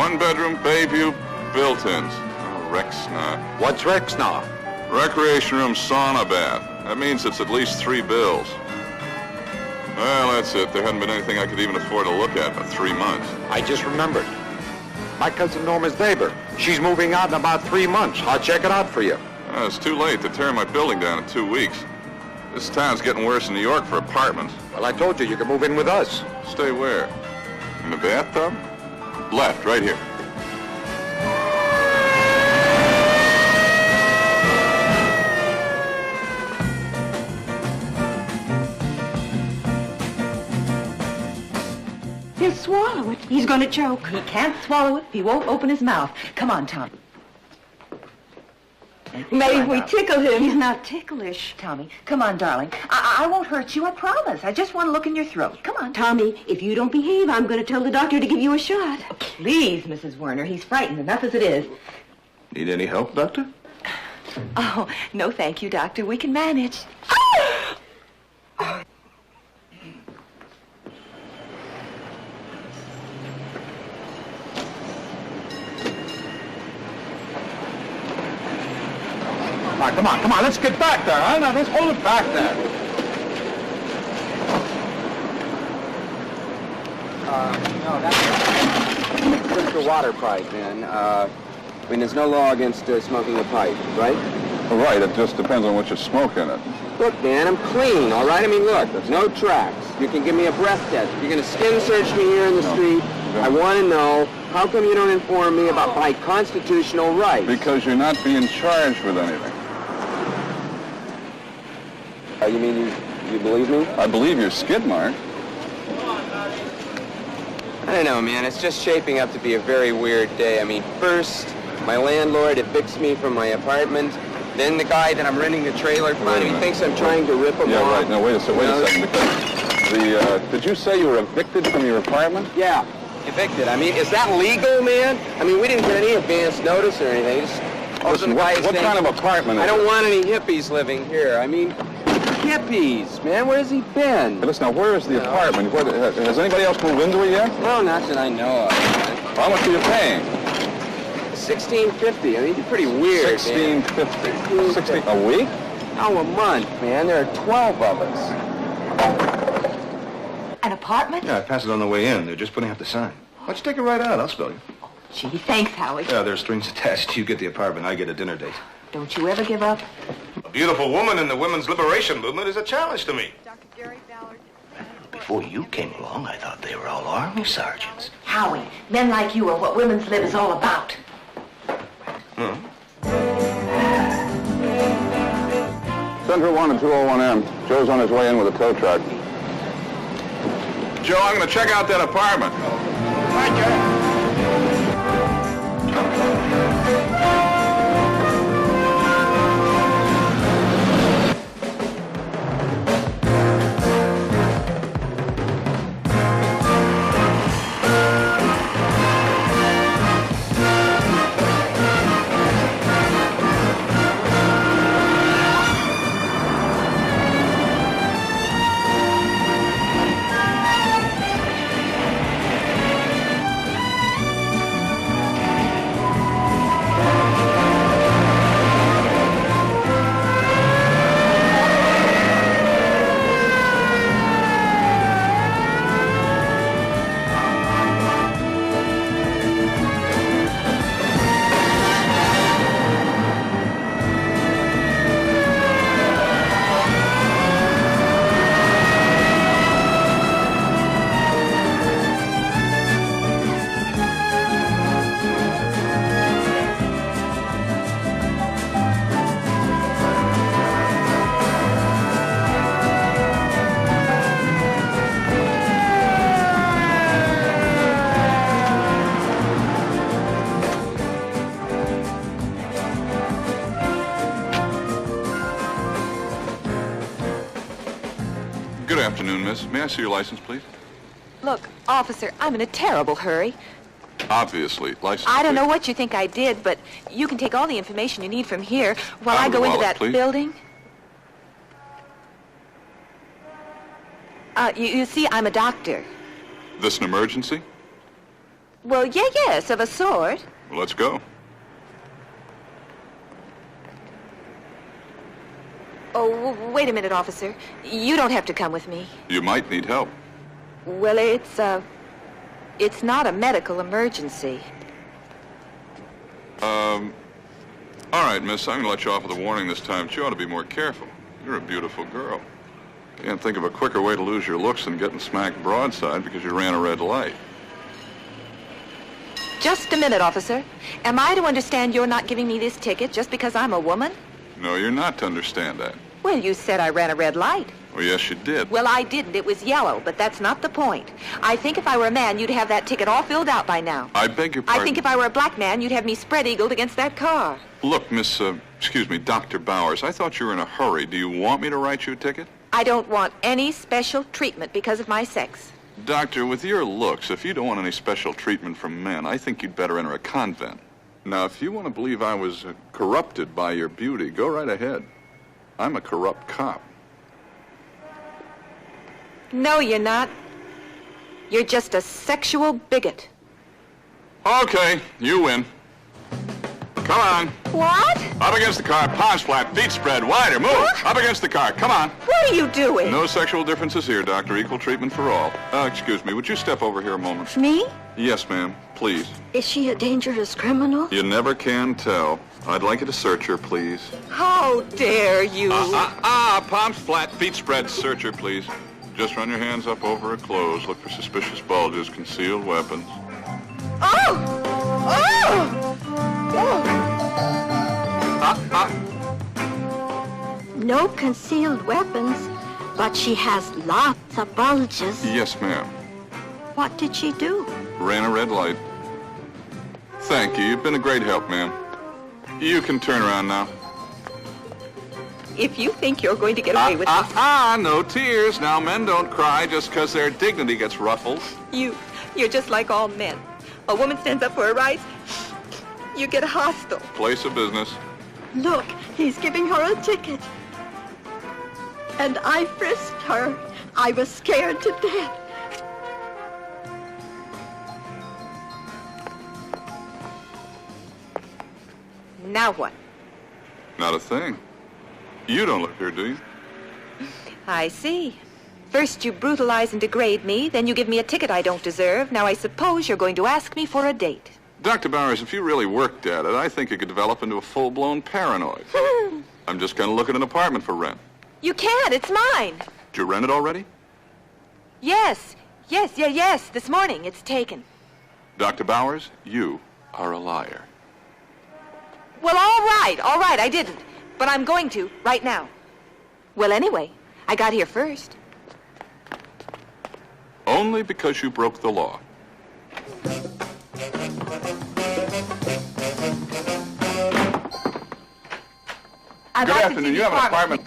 One-bedroom Bayview built-ins. Oh, Rexna. What's Rexna? Recreation room sauna bath. That means it's at least 3 bills. Well, that's it. There hadn't been anything I could even afford to look at for 3 months. I just remembered. My cousin Norma's neighbor. She's moving out in about 3 months. I'll check it out for you. It's too late to tear my building down in 2 weeks. This town's getting worse in New York for apartments. Well, I told you can move in with us. Stay where? In the bathtub? Left, right here. He'll swallow it. He's going to choke. He can't swallow it. He won't open his mouth. Come on, Tommy. Maybe we tickle him. He's not ticklish. Tommy, come on, darling. I won't hurt you, I promise. I just want to look in your throat. Come on. Tommy, if you don't behave, I'm going to tell the doctor to give you a shot. Please, Mrs. Werner. He's frightened enough as it is. Need any help, Doctor? Oh, no, thank you, Doctor. We can manage. All right, come on, let's get back there, huh? Now, let's hold it back there. No, that's just a water pipe, man. I mean, there's no law against smoking a pipe, right? Well, right, it just depends on what you smoke in it. Look, man, I'm clean, all right? I mean, look, there's no tracks. You can give me a breath test. You're going to skin search me here in the street. I want to know, how come you don't inform me about my constitutional rights? Because you're not being charged with anything. You mean you believe me? I believe your skid mark. I don't know, man. It's just shaping up to be a very weird day. I mean, first, my landlord evicts me from my apartment. Then the guy that I'm renting the trailer from, he thinks I'm trying to rip him off. Yeah, right. No, wait a second. Because did you say you were evicted from your apartment? Yeah, evicted. I mean, is that legal, man? I mean, we didn't get any advance notice or anything. Listen, what kind of apartment is it? I don't want any hippies living here. I mean, hippies, man. Where has he been? Hey, listen, now, where is the apartment? Has anybody else moved into it yet? No, not that I know of, man. How much are you paying? $16.50. I mean, it's pretty weird, $16.50. 16 a week? No, a month, man. There are 12 of us. An apartment? Yeah, I passed it on the way in. They're just putting up the sign. Why don't you take it right out? I'll spell you. Gee, thanks, Howie. Yeah, there's strings attached. You get the apartment, I get a dinner date. Don't you ever give up? A beautiful woman in the women's liberation movement is a challenge to me. Before you came along, I thought they were all army sergeants. Howie, men like you are what women's lib is all about. Central 1 and 201M. Joe's on his way in with a tow truck. Joe, I'm going to check out that apartment. Hi, Joe. Good afternoon, miss. May I see your license, please? Look, officer, I'm in a terrible hurry. Obviously. License, I don't please. know what you think I did, but you can take all the information you need from here while Out I of the go into wallet, that please. building. You see, I'm a doctor. This an emergency? Well, yes, of a sort. Well, let's go. Oh, wait a minute, officer. You don't have to come with me. You might need help. Well, it's not a medical emergency. All right, miss, I'm gonna let you off with a warning this time, but you ought to be more careful. You're a beautiful girl. Can't think of a quicker way to lose your looks than getting smacked broadside because you ran a red light. Just a minute, officer. Am I to understand you're not giving me this ticket just because I'm a woman? No, you're not to understand that. Well, you said I ran a red light. Well, yes, you did. Well, I didn't. It was yellow, but that's not the point. I think if I were a man, you'd have that ticket all filled out by now. I beg your pardon? I think if I were a black man, you'd have me spread-eagled against that car. Look, excuse me, Dr. Bowers, I thought you were in a hurry. Do you want me to write you a ticket? I don't want any special treatment because of my sex. Doctor, with your looks, if you don't want any special treatment from men, I think you'd better enter a convent. Now, if you want to believe I was corrupted by your beauty, go right ahead. I'm a corrupt cop. No, you're not. You're just a sexual bigot. Okay, you win. Come on. What? Up against the car, palms flat, feet spread, wider, move. What? Up against the car, come on. What are you doing? No sexual differences here, Doctor. Equal treatment for all. Excuse me, would you step over here a moment? Me? Yes, ma'am, please. Is she a dangerous criminal? You never can tell. I'd like you to search her, please. How dare you? Palms flat, feet spread, search her, please. Just run your hands up over her clothes. Look for suspicious bulges, concealed weapons. Oh! Oh! No concealed weapons, but she has lots of bulges. Yes, ma'am. What did she do? Ran a red light. Thank you. You've been a great help, ma'am. You can turn around now. If you think you're going to get away with this... No tears. Now, men don't cry just because their dignity gets ruffled. You're just like all men. A woman stands up for her rights, you get hostile. Place of business. Look, he's giving her a ticket. And I frisked her. I was scared to death. Now what? Not a thing. You don't live here, do you? I see. First you brutalize and degrade me, then you give me a ticket I don't deserve. Now I suppose you're going to ask me for a date. Dr. Bowers, if you really worked at it, I think you could develop into a full-blown paranoid. I'm just going to look at an apartment for rent. You can't. It's mine. Did you rent it already? Yes. Yes. This morning. It's taken. Dr. Bowers, you are a liar. Well, all right. I didn't. But I'm going to, right now. Well, anyway, I got here first. Only because you broke the law. Good afternoon. You have an apartment.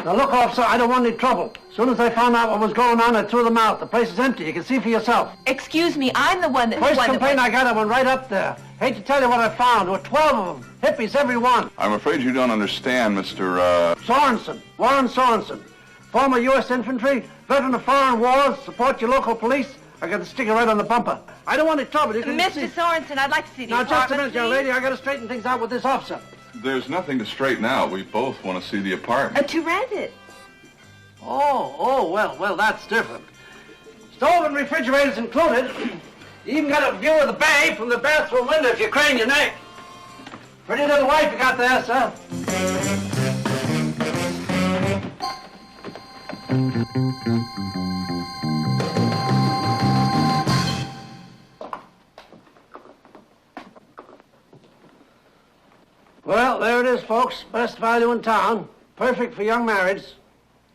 Now look, officer, I don't want any trouble. As soon as I found out what was going on, I threw them out. The place is empty. You can see for yourself. Excuse me, I'm the one that... First complaint I got, I went right up there. Hate to tell you what I found. There were 12 of them. Hippies, every one. I'm afraid you don't understand, Mr. Sorensen. Warren Sorensen. Former U.S. infantry, veteran of foreign wars, support your local police. I got the sticker right on the bumper. I don't want any trouble. You can see. Mr. Sorensen, I'd like to see the Now, apartment, just a minute, young please. lady. I got to straighten things out with this officer. There's nothing to straighten out. We both want to see the apartment. To rent it. Oh, well, that's different. Stove and refrigerator's included. You even got a view of the bay from the bathroom window if you crane your neck. Pretty little wife you got there, sir. Well, there it is, folks. Best value in town. Perfect for young marrieds.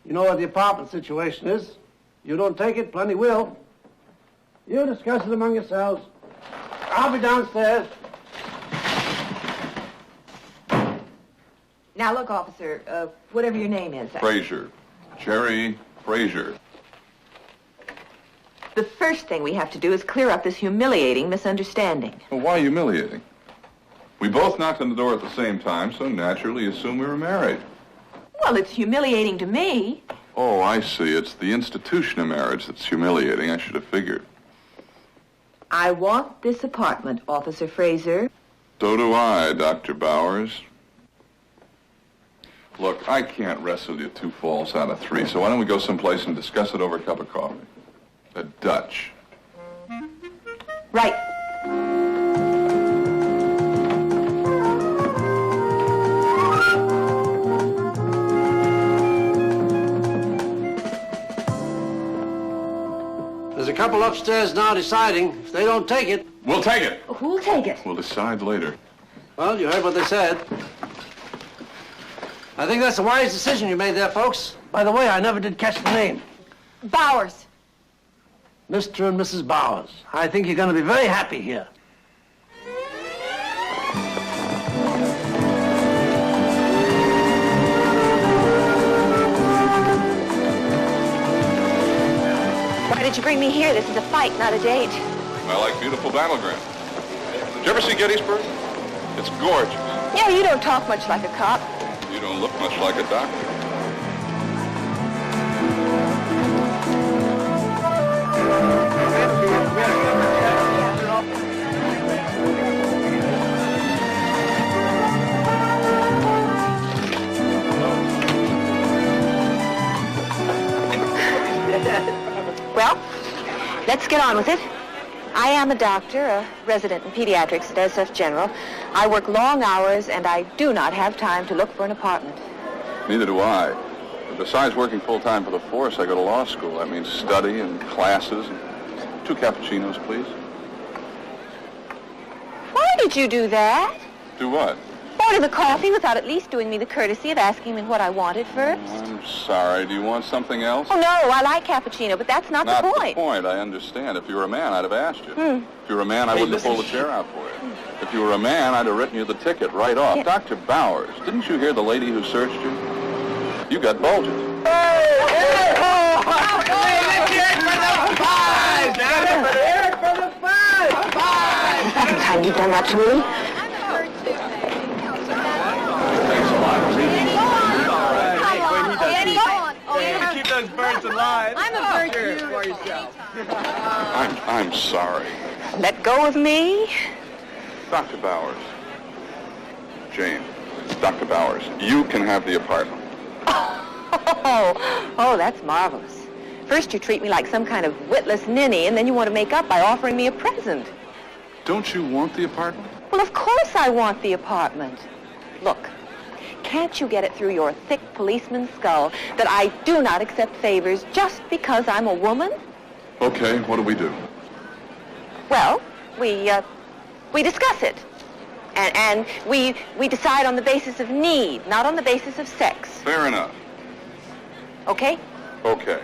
You know what the apartment situation is. You don't take it, plenty will. You discuss it among yourselves. I'll be downstairs. Now, look, officer, whatever your name is. Frazier. Jerry Frazier. The first thing we have to do is clear up this humiliating misunderstanding. Well, why humiliating? We both knocked on the door at the same time, so naturally you assume we were married. Well, it's humiliating to me. Oh, I see. It's the institution of marriage that's humiliating. I should have figured. I want this apartment, Officer Fraser. So do I, Dr. Bowers. Look, I can't wrestle you 2 falls out of 3, so why don't we go someplace and discuss it over a cup of coffee? A Dutch. Right. There's a couple upstairs now deciding. If they don't take it... We'll take it. Who'll take it? We'll decide later. Well, you heard what they said. I think that's a wise decision you made there, folks. By the way, I never did catch the name. Bowers. Mr. and Mrs. Bowers. I think you're going to be very happy here. Why did you bring me here? This is a fight, not a date. I like beautiful battleground. Did you ever see Gettysburg? It's gorgeous. Yeah, you don't talk much like a cop. You don't look much like a doctor. Well, let's get on with it. I am a doctor, a resident in pediatrics at SF General. I work long hours, and I do not have time to look for an apartment. Neither do I. But besides working full-time for the force, I go to law school. That means study and classes. 2 cappuccinos, please. Why did you do that? Do what? Order the coffee without at least doing me the courtesy of asking me what I wanted first. I'm sorry. Do you want something else? Oh, no, I like cappuccino, but that's not the point. Not the point, I understand. If you were a man, I'd have asked you. If you were a man, I wouldn't have pulled the chair out for you. If you were a man, I'd have written you the ticket right off. Yeah. Dr. Bowers, didn't you hear the lady who searched you? You got bulges. Have you done that to me? Keep those birds alive. I'm a bird too. For yourself. I'm sorry. Let go of me? Dr. Bowers. Jane, Dr. Bowers, you can have the apartment. Oh, that's marvelous. First you treat me like some kind of witless ninny, and then you want to make up by offering me a present. Don't you want the apartment? Well, of course I want the apartment. Look, can't you get it through your thick policeman's skull that I do not accept favors just because I'm a woman? Okay, what do we do? Well, we discuss it. And we decide on the basis of need, not on the basis of sex. Fair enough. Okay? Okay.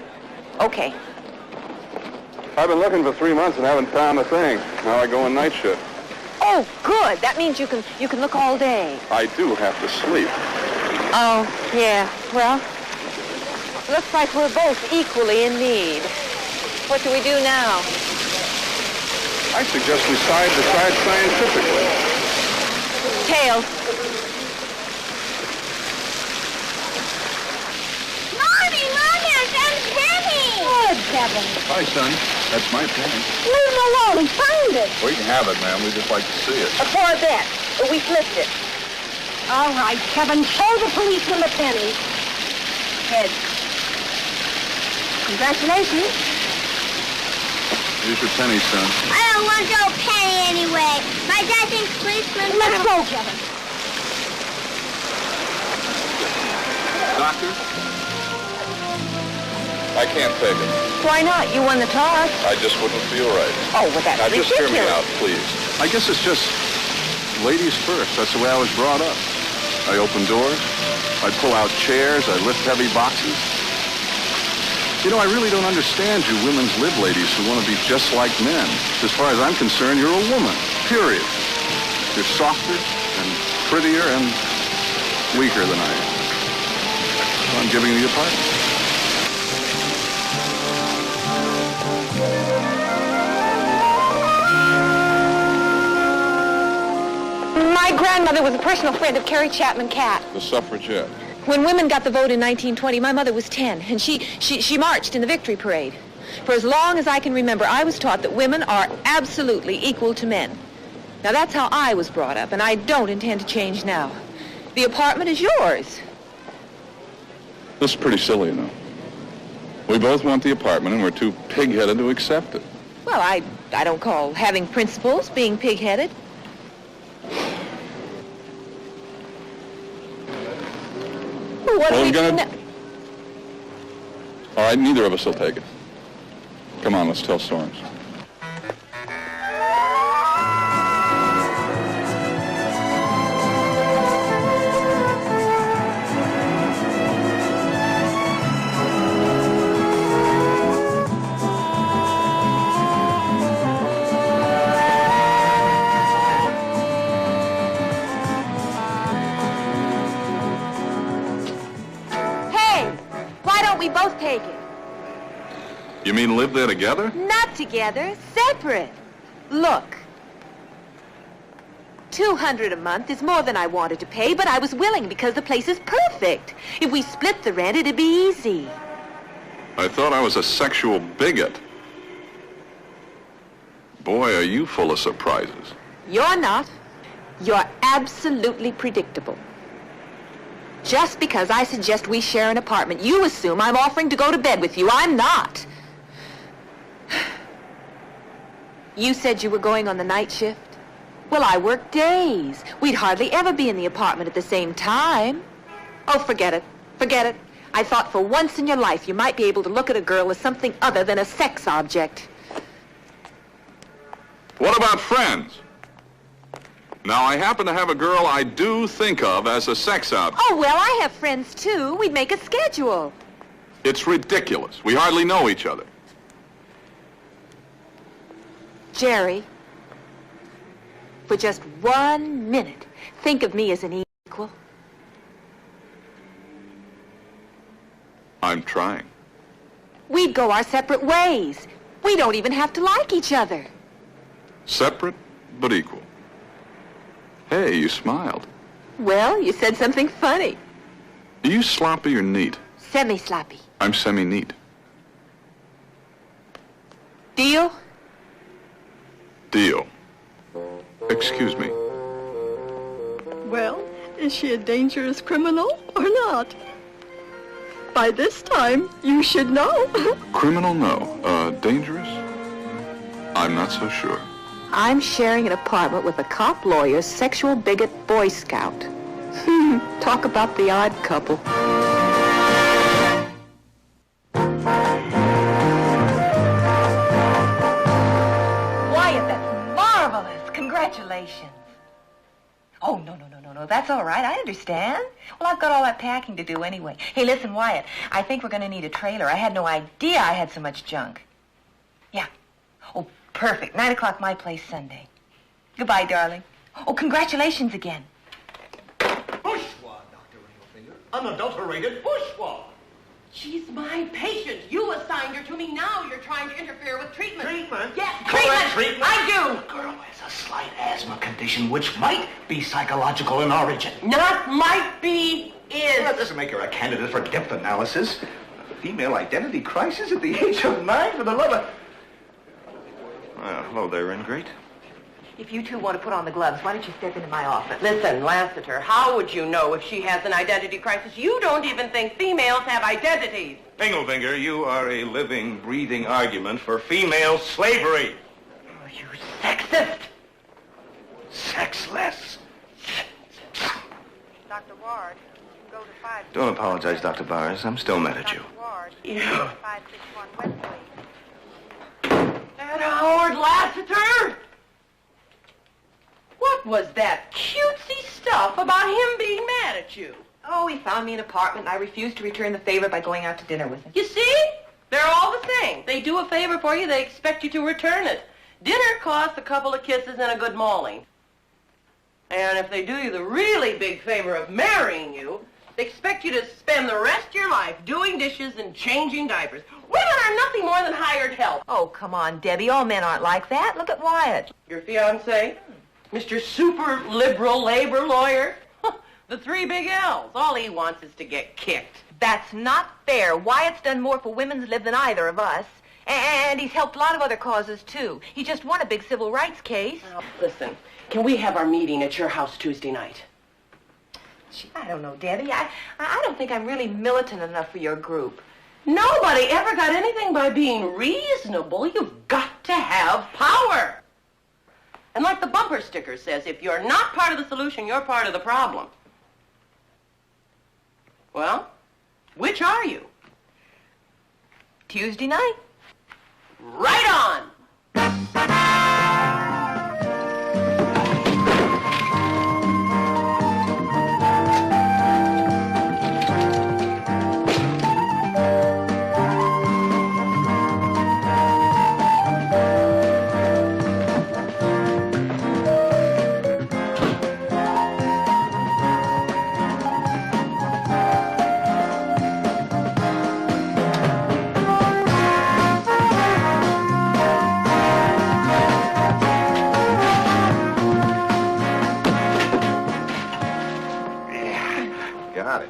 Okay. I've been looking for 3 months and haven't found a thing. Now I go on night shift. Oh, good. That means you can look all day. I do have to sleep. Oh, yeah. Well, looks like we're both equally in need. What do we do now? I suggest we decide scientifically. Tails. Mommy, I found Penny. Good, Kevin. Hi, son. That's my penny. Leave him alone. He found it. We can have it, ma'am. We just like to see it. For a bet. We flipped it. All right, Kevin. Show the policeman the penny. Heads. Congratulations. Here's your penny, son. I don't want no penny anyway. My dad thinks policemen... Let's go, Kevin. Doctor? I can't take it. Why not? You won the toss. I just wouldn't feel right. Oh, well, that's Now, ridiculous. just hear me out, please. I guess it's just ladies first. That's the way I was brought up. I open doors. I pull out chairs. I lift heavy boxes. You know, I really don't understand you women's lib ladies who want to be just like men. As far as I'm concerned, you're a woman, period. You're softer and prettier and weaker than I am. So I'm giving you the apartment. My grandmother was a personal friend of Carrie Chapman Catt. The suffragette. When women got the vote in 1920, my mother was 10, and she marched in the victory parade. For as long as I can remember, I was taught that women are absolutely equal to men. Now, that's how I was brought up, and I don't intend to change now. The apartment is yours. This is pretty silly, you know. We both want the apartment, and we're too pig-headed to accept it. Well, I don't call having principles being pig-headed. Well, what are we doing now? All right, neither of us will take it. Come on, let's tell storms. We both take it. You mean live there together? Not together, separate. Look, $200 a month is more than I wanted to pay, but I was willing because the place is perfect. If we split the rent, it'd be easy. I thought I was a sexual bigot. Boy, are you full of surprises. You're not. You're absolutely predictable. Just because I suggest we share an apartment, you assume I'm offering to go to bed with you. I'm not. You said you were going on the night shift? Well, I work days. We'd hardly ever be in the apartment at the same time. Oh, forget it. Forget it. I thought for once in your life you might be able to look at a girl as something other than a sex object. What about friends? Now, I happen to have a girl I do think of as a sex object. Oh, well, I have friends, too. We'd make a schedule. It's ridiculous. We hardly know each other. Jerry, for just 1 minute, think of me as an equal. I'm trying. We'd go our separate ways. We don't even have to like each other. Separate, but equal. Hey, you smiled. Well, you said something funny. Are you sloppy or neat? Semi-sloppy. I'm semi-neat. Deal? Deal. Excuse me. Well, is she a dangerous criminal or not? By this time, you should know. Criminal, no. Dangerous? I'm not so sure. I'm sharing an apartment with a cop lawyer, sexual bigot, Boy Scout. Talk about the odd couple. Wyatt, that's marvelous. Congratulations. Oh, no. That's all right. I understand. Well, I've got all that packing to do anyway. Hey, listen, Wyatt, I think we're going to need a trailer. I had no idea I had so much junk. Yeah. Oh, perfect. 9 o'clock my place Sunday. Goodbye, darling. Oh, congratulations again. Bourgeois, Dr. Ringlefinger. Unadulterated bourgeois. She's my patient. You assigned her to me. Now you're trying to interfere with treatment. Treatment? Yes, Correct treatment. I do. The girl has a slight asthma condition which might be psychological in origin. Not might be, is. Well, that doesn't make her a candidate for depth analysis. A female identity crisis at the age of 9, for the love of... Well, hello there, Ingrate. If you two want to put on the gloves, why don't you step into my office? Listen, Lassiter, how would you know if she has an identity crisis? You don't even think females have identities. Ringlefinger, you are a living, breathing argument for female slavery. Oh, you sexist. Sexless. Dr. Ward, go to 5... Don't apologize, Dr. Barnes. I'm still mad at you. Ward, You. 561 Westlake. That Howard Lassiter? What was that cutesy stuff about him being mad at you? Oh, he found me an apartment, and I refused to return the favor by going out to dinner with him. You see? They're all the same. They do a favor for you, they expect you to return it. Dinner costs a couple of kisses and a good mauling. And if they do you the really big favor of marrying you, they expect you to spend the rest of your life doing dishes and changing diapers. Women are nothing more than hired help. Oh, come on, Debbie. All men aren't like that. Look at Wyatt. Your fiancé, Mr. Super Liberal Labor Lawyer, the 3 big L's. All he wants is to get kicked. That's not fair. Wyatt's done more for women's lib than either of us. And he's helped a lot of other causes, too. He just won a big civil rights case. Listen, can we have our meeting at your house Tuesday night? Gee, I don't know, Debbie. I don't think I'm really militant enough for your group. Nobody ever got anything by being reasonable. You've got to have power. And like the bumper sticker says, if you're not part of the solution, you're part of the problem. Well, which are you? Tuesday night. Right on! Got it.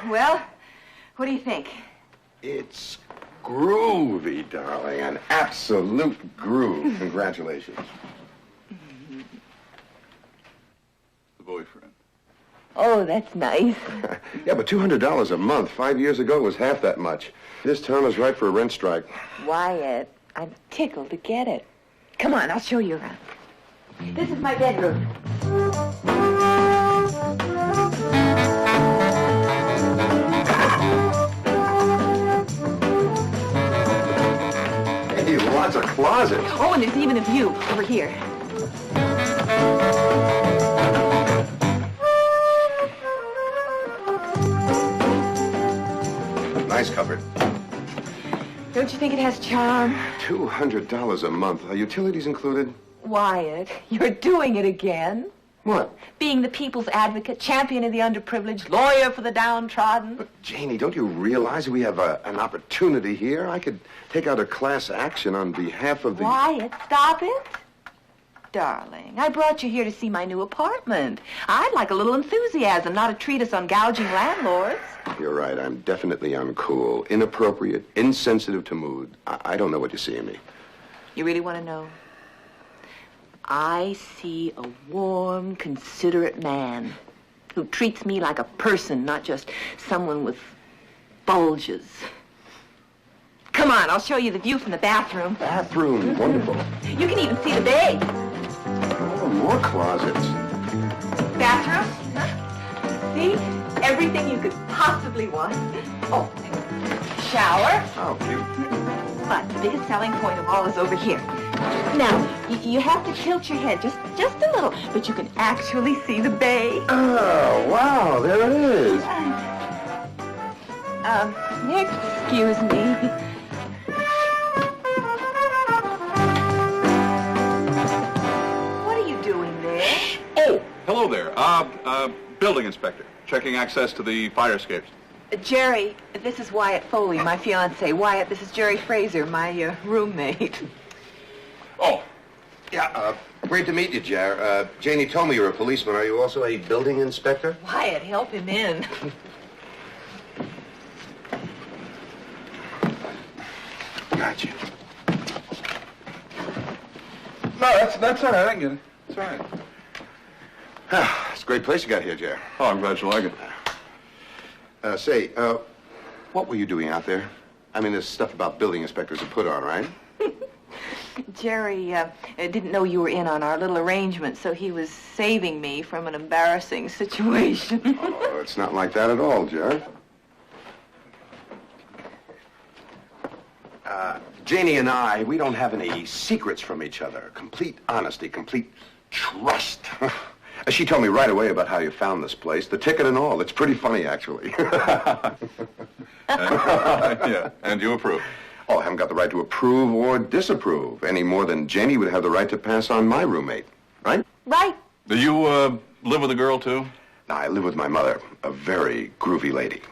Well, what do you think? It's groovy, darling. An absolute groove. Congratulations. The boyfriend. Oh, that's nice. Yeah, but $200 a month 5 years ago was half that much. This town is ripe for a rent strike. Wyatt, I'm tickled to get it. Come on, I'll show you around. This is my bedroom. Hey, lots of closets. Oh, and there's even a view over here. Nice cupboard. Don't you think it has charm? $200 a month. Are utilities included? Wyatt, you're doing it again. What? Being the people's advocate, champion of the underprivileged, lawyer for the downtrodden. But, Janie, don't you realize we have an opportunity here? I could take out a class action on behalf of the... Wyatt, stop it. Darling, I brought you here to see my new apartment. I'd like a little enthusiasm, not a treatise on gouging landlords. You're right. I'm definitely uncool, inappropriate, insensitive to mood. I don't know what you see in me. You really want to know? I see a warm, considerate man who treats me like a person, not just someone with bulges. Come on, I'll show you the view from the bathroom. Bathroom, wonderful. You can even see the bay. Oh, more closets. Bathroom? Huh? See? Everything you could possibly want. Oh, shower. Oh, cute. But the biggest selling point of all is over here. Now, you have to tilt your head just a little, but you can actually see the bay. Oh, wow, there it is. Excuse me. What are you doing there? Oh, hello there. Building inspector. Checking access to the fire escapes. Jerry, this is Wyatt Foley, my fiancé. Wyatt, this is Jerry Fraser, my roommate. Oh. Yeah, great to meet you, Jer. Janie told me you're a policeman. Are you also a building inspector? Wyatt, help him in. Gotcha. No, that's all right. I can get it. It's all right. It's a great place you got here, Jer. Oh, I'm glad you like it. Say, what were you doing out there? I mean, this stuff about building inspectors are put on, right? Jerry didn't know you were in on our little arrangement, so he was saving me from an embarrassing situation. Oh, it's not like that at all, Jer. Janie and I, we don't have any secrets from each other. Complete honesty, complete trust. She told me right away about how you found this place, the ticket and all. It's pretty funny, actually. Yeah, and you approve. Oh, I haven't got the right to approve or disapprove, any more than Janie would have the right to pass on my roommate, right? Right. Do you, live with a girl, too? No, I live with my mother, a very groovy lady.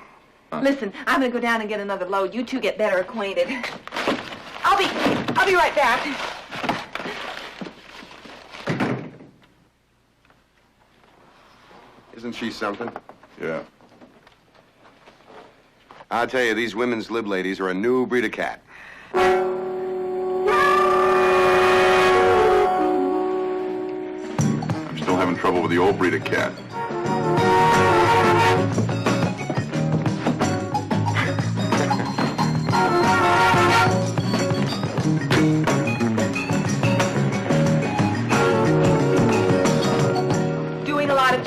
Listen, I'm going to go down and get another load. You two get better acquainted. I'll be right back. Isn't she something? Yeah. I'll tell you, these women's lib ladies are a new breed of cat. I'm still having trouble with the old breed of cat.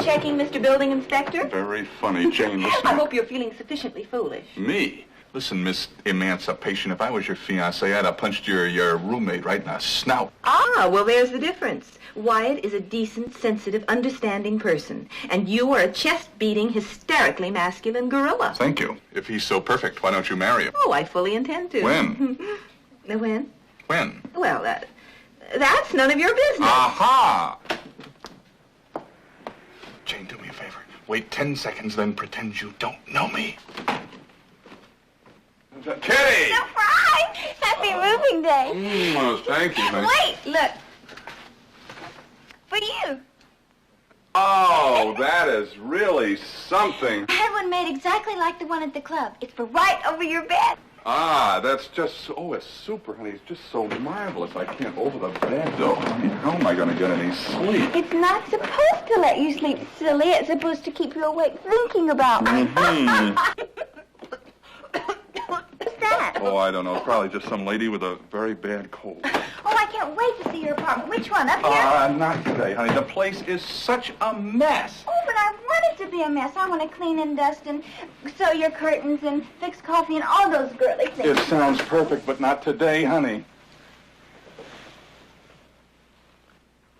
Checking, Mr. Building Inspector? Very funny, Jane. Listen. I hope you're feeling sufficiently foolish. Me? Listen, Miss Emancipation, if I was your fiancé, I'd have punched your roommate right in the snout. Ah, well, there's the difference. Wyatt is a decent, sensitive, understanding person, and you are a chest-beating, hysterically masculine gorilla. Thank you. If he's so perfect, why don't you marry him? Oh, I fully intend to. When? When? When? Well, that's none of your business. Aha! Jane, do me a favor. Wait 10 seconds, then pretend you don't know me. Kitty! Surprise! Happy moving day. Thank you, man. Wait, look. For you. Oh, that is really something. I had one made exactly like the one at the club. It's for right over your bed. Ah, that's just, it's super, honey. It's just so marvelous. I can't over the bed, though. Honey, how am I going to get any sleep? It's not supposed to let you sleep, silly. It's supposed to keep you awake thinking about me. What's that? Oh, I don't know. Probably just some lady with a very bad cold. Oh, I can't wait to see your apartment. Which one? Up here? Not today, honey. The place is such a mess. Oh, but I want it to be a mess. I want to clean and dust and sew your curtains and fix coffee and all those girly things. It sounds perfect, but not today, honey.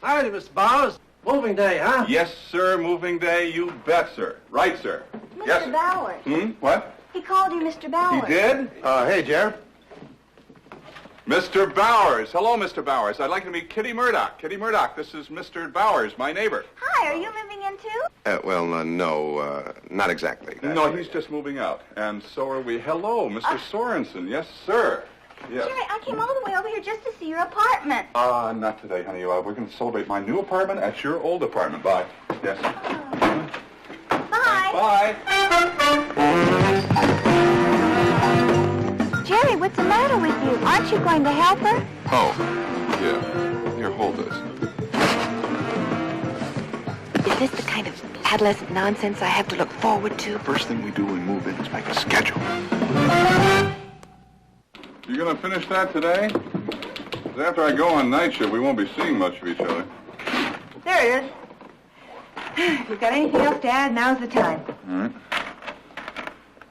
Howdy, Mr. Bowers. Moving day, huh? Yes, sir. Moving day. You bet, sir. Right, sir. Mr. Yes, sir. Bowers. What? He called you Mr. Bowers. He did? Hey, Jer. Mr. Bowers. Hello, Mr. Bowers. I'd like to meet Kitty Murdoch. Kitty Murdoch, this is Mr. Bowers, my neighbor. Hi, are you moving in too? No, not exactly. No, he's just moving out. And so are we. Hello, Mr. Sorensen. Yes, sir. Yes. Jerry, I came all the way over here just to see your apartment. Not today, honey. We're going to celebrate my new apartment at your old apartment. Bye. Yes. Bye. Bye. Jerry, what's the matter with you? Aren't you going to help her? Oh, yeah. Here, hold this. Is this the kind of adolescent nonsense I have to look forward to? First thing we do when we move in is make a schedule. You going to finish that today? 'Cause after I go on night shift, we won't be seeing much of each other. There it is. If you've got anything else to add, now's the time.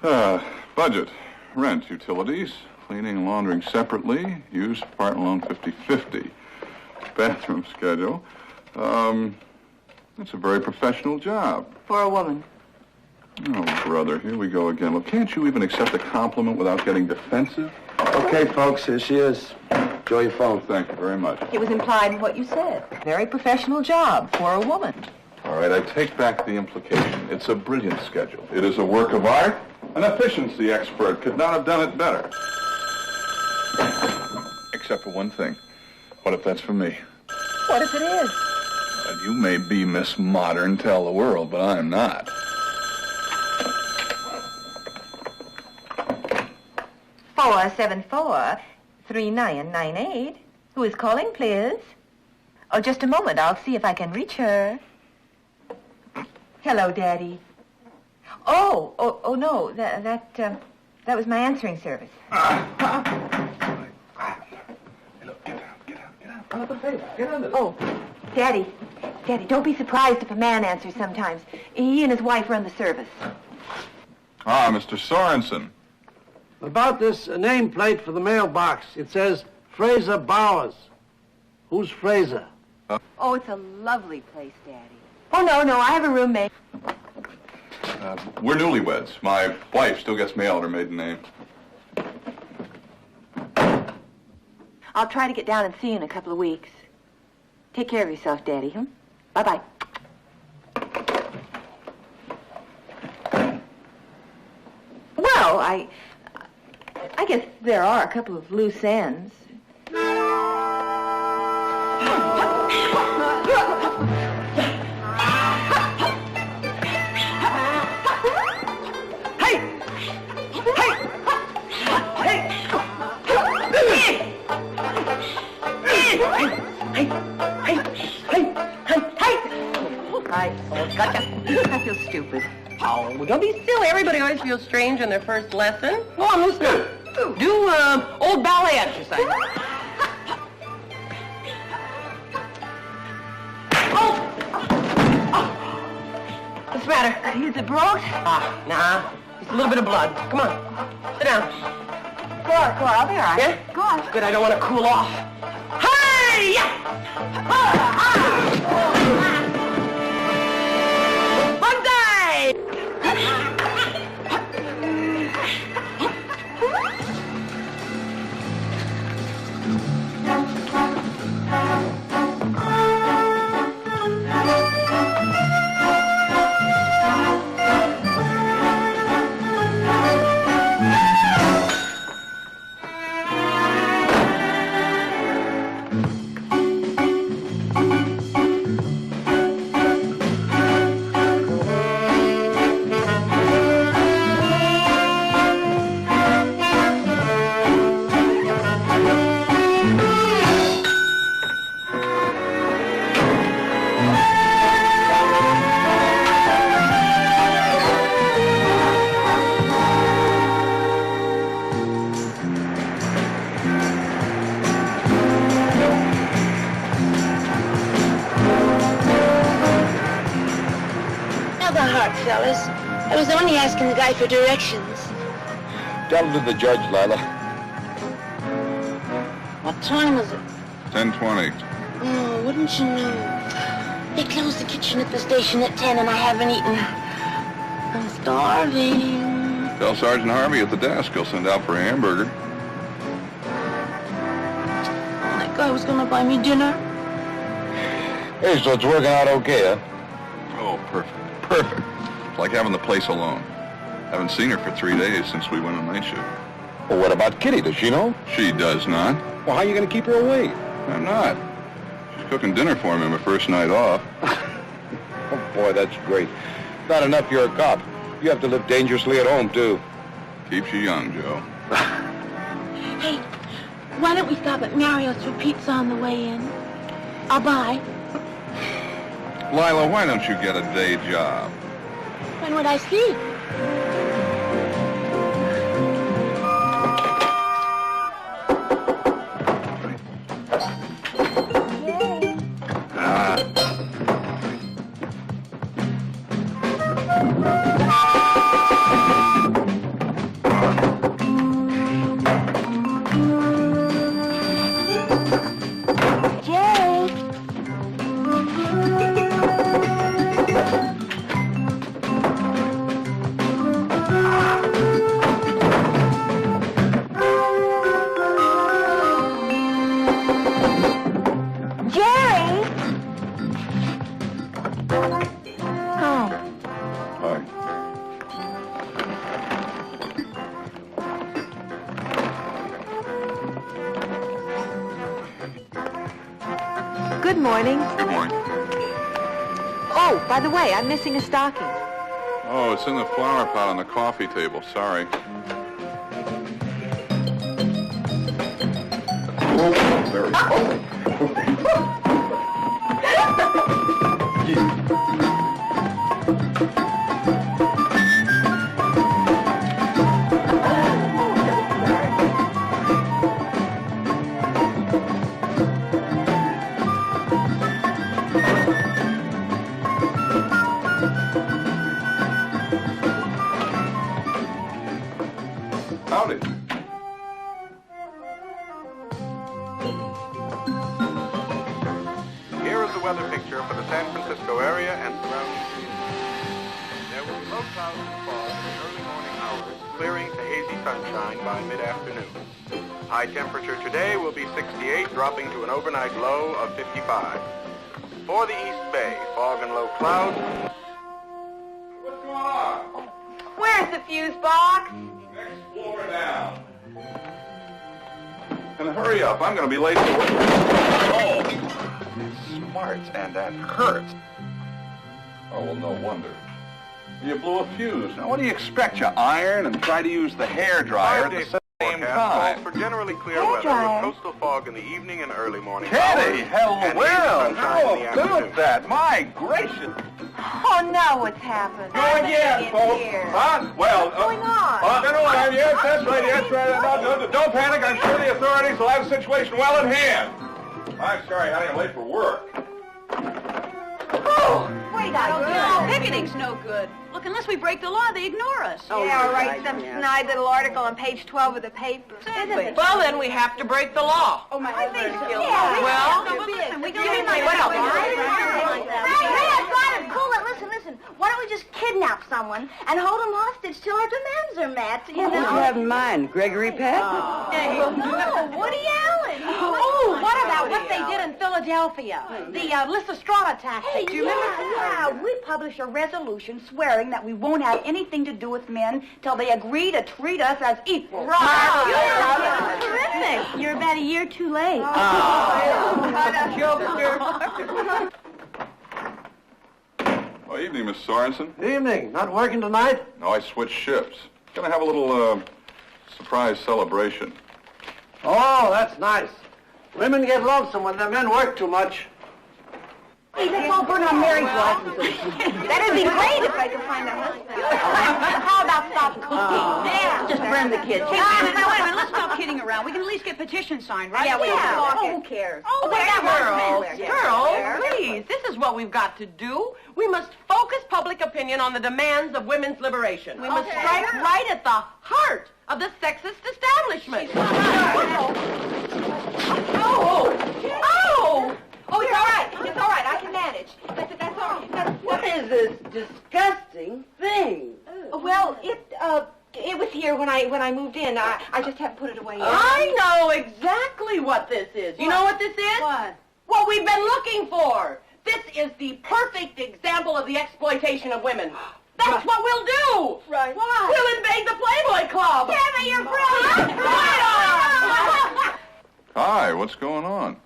All right. Budget. Rent, utilities, cleaning and laundering separately, use, apartment loan 50-50. Bathroom schedule. That's a very professional job. For a woman. Oh, brother, here we go again. Well, can't you even accept a compliment without getting defensive? Okay, folks, here she is. Enjoy your phone. Thank you very much. It was implied in what you said. Very professional job for a woman. All right, I take back the implication. It's a brilliant schedule. It is a work of art. An efficiency expert could not have done it better. Except for one thing. What if that's for me? What if it is? And you may be Miss Modern, tell the world, but I'm not. Four 3998. Who is calling, please? Oh, just a moment. I'll see if I can reach her. Hello, Daddy. Oh, no. That was my answering service. Oh, Daddy, don't be surprised if a man answers sometimes. He and his wife run the service. Ah, Mr. Sorensen. About this nameplate for the mailbox, it says Fraser Bowers. Who's Fraser? Oh, it's a lovely place, Daddy. Oh, no, I have a roommate. We're newlyweds. My wife still gets mail at her maiden name. I'll try to get down and see you in a couple of weeks. Take care of yourself, Daddy, Bye-bye. Well, I guess there are a couple of loose ends. Gotcha. I feel stupid. Oh, well, don't be silly. Everybody always feels strange in their first lesson. Go on, loosen up. Do old ballet exercise. What's the matter? Is it broke? Nah. Just a little bit of blood. Come on. Sit down. Go on, I'll be all right. Yeah? Go on. Good, I don't want to cool off. Hey! Fellas, I was only asking the guy for directions. Tell him to the judge, Lila. What time is it? 10:20. Oh, wouldn't you know? They close the kitchen at the station at 10 and I haven't eaten. I'm starving. Tell Sergeant Harvey at the desk. He'll send out for a hamburger. Oh, that guy was gonna buy me dinner. Hey, so it's working out okay, huh? Oh, perfect. Perfect. It's like having the place alone. Haven't seen her for 3 days since we went on night shift. Well, what about Kitty? Does she know? She does not. Well, how are you going to keep her away? I'm not. She's cooking dinner for me my first night off. Oh, boy, that's great. Not enough you're a cop. You have to live dangerously at home, too. Keeps you young, Joe. Hey, why don't we stop at Mario's for pizza on the way in? I'll buy. Lila, why don't you get a day job? When would I sleep? Good morning. Good morning. Oh, by the way, I'm missing a stocking. Oh, it's in the flower pot on the coffee table. Sorry. Oh, very cold. Howdy. Here is the weather picture for the San Francisco area and surrounding communities. There will be low clouds and fog in the early morning hours, clearing to hazy sunshine by mid-afternoon. High temperature today will be 68, dropping to an overnight low of 55. For the East Bay, fog and low clouds. What's going on? Where's the fuse box? Next floor down. And hurry up, I'm going to be late for work. Oh, it smarts and that hurts. Oh, well, no wonder. You blew a fuse. Now, what do you expect? You iron and try to use the hair dryer at the same time. For generally clear Hair weather dryer. with coastal fog in the evening and early morning Kitty, hours, hell, and well, evening sunshine in the how about afternoon. that? My gracious. Oh, now what's happened? Go again, folks. Huh? Well, What's going on? No, yes, that's right, yes, right. No, don't panic. I'm sure the authorities will have the situation well in hand. I'm sorry, honey, I'm late for work. Oh, wait, I don't know. Picketing's no good. Look, unless we break the law, they ignore us. Yeah, or write some snide little article on page 12 of the paper. Exactly. Well, then we have to break the law. Oh, my, I think so. Well, No, but listen, we don't What else? Hey, I've got it. Cool it. Listen. Why don't we just kidnap someone and hold them hostage till our demands are met? You know? have in mind, Gregory Peck? No, Woody Allen. Oh, what about what they did in Philadelphia? The Lysistrata tactic. Do you remember? Yeah, we publish a resolution swearing that we won't have anything to do with men till they agree to treat us as equals. Right. Terrific. You're about a year too late. Oh, evening, Miss Sorensen. Evening. Not working tonight? No, I switched shifts. Gonna have a little, surprise celebration. Oh, that's nice. Women get lonesome when their men work too much. Hey, let's all burn on Mary's licenses. That'd be great if I could find a husband. How about stop cooking? Yeah, just burn the kids. Hey, wait a minute, let's stop kidding around. We can at least get petitions signed, right? Yeah, we can. Oh, who cares? Oh, girls, please. This is what we've got to do. We must focus public opinion on the demands of women's liberation. We must strike right at the heart of the sexist establishment. Oh, it's all right. It's all right. I can manage. That's all right. What is this disgusting thing? Well, it was here when I moved in. I just haven't put it away yet. I know exactly what this is. You know what this is? What? What we've been looking for. This is the perfect example of the exploitation of women. That's what we'll do. Right. Why? We'll invade the Playboy Club. Tammy, you're brilliant. Hi, what's going on?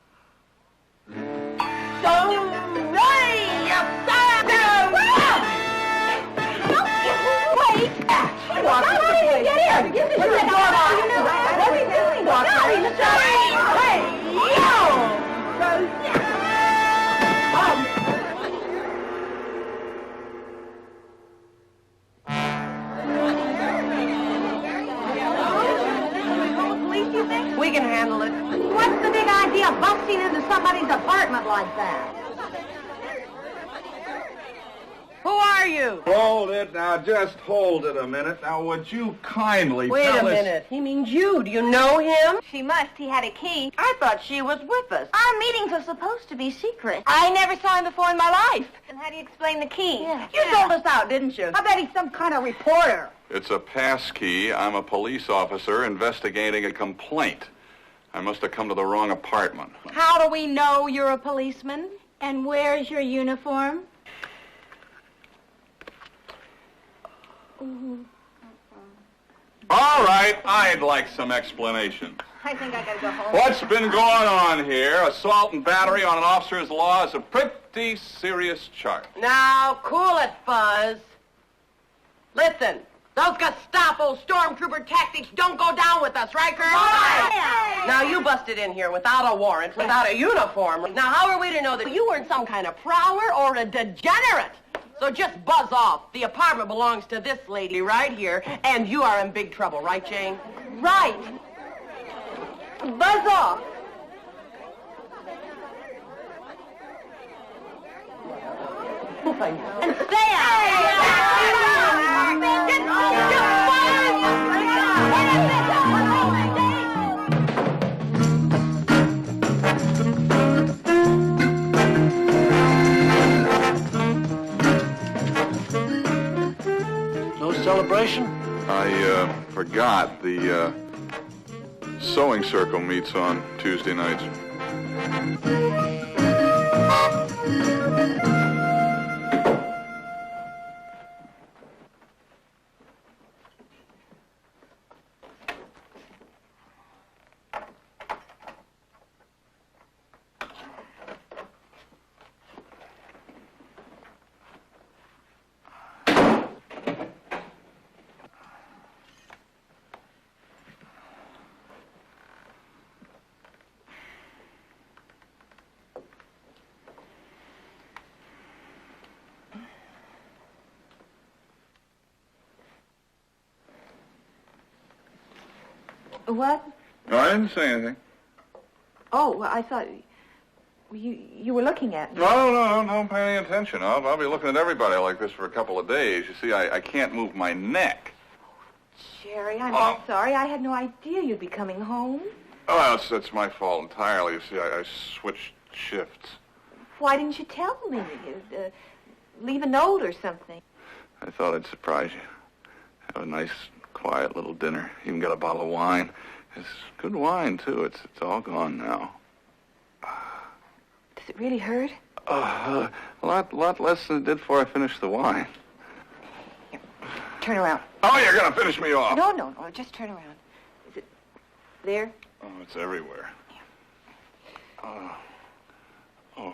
We can handle it. What's the big idea of busting into somebody's apartment like that? Who are you? Hold it now, just hold it a minute. Now, would you kindly Wait tell a us... minute. He means you. Do you know him? She must. He had a key. I thought she was with us. Our meetings are supposed to be secret. I never saw him before in my life. And how do you explain the key? You sold us out, didn't you? I bet he's some kind of reporter. It's a pass key. I'm a police officer investigating a complaint. I must have come to the wrong apartment. How do we know you're a policeman? And where's your uniform? All right, I'd like some explanation. I think I gotta go home. What's been going on here? Assault and battery on an officer's law is a pretty serious charge. Now, cool it, Fuzz. Listen, those Gestapo stormtrooper tactics don't go down with us, right, girl? Right. Now, you busted in here without a warrant, without a uniform. Now, how are we to know that you weren't some kind of prowler or a degenerate? So just buzz off. The apartment belongs to this lady right here, and you are in big trouble, right, Jane? Right. Buzz off. And stay out! No celebration? I forgot the sewing circle meets on Tuesday nights. What? No, I didn't say anything. Oh, well, I thought you were looking at me. No, don't pay any attention. I'll be looking at everybody like this for a couple of days. You see, I can't move my neck. Jerry, I'm sorry. I had no idea you'd be coming home. Oh, that's my fault entirely. You see, I switched shifts. Why didn't you tell me? Leave a note or something. I thought I'd surprise you. Have a nice, quiet little dinner. Even got a bottle of wine. It's good wine, too. It's all gone now. Does it really hurt? A lot less than it did before I finished the wine. Here, turn around. Oh, you're going to finish me off. No, just turn around. Is it there? Oh, it's everywhere.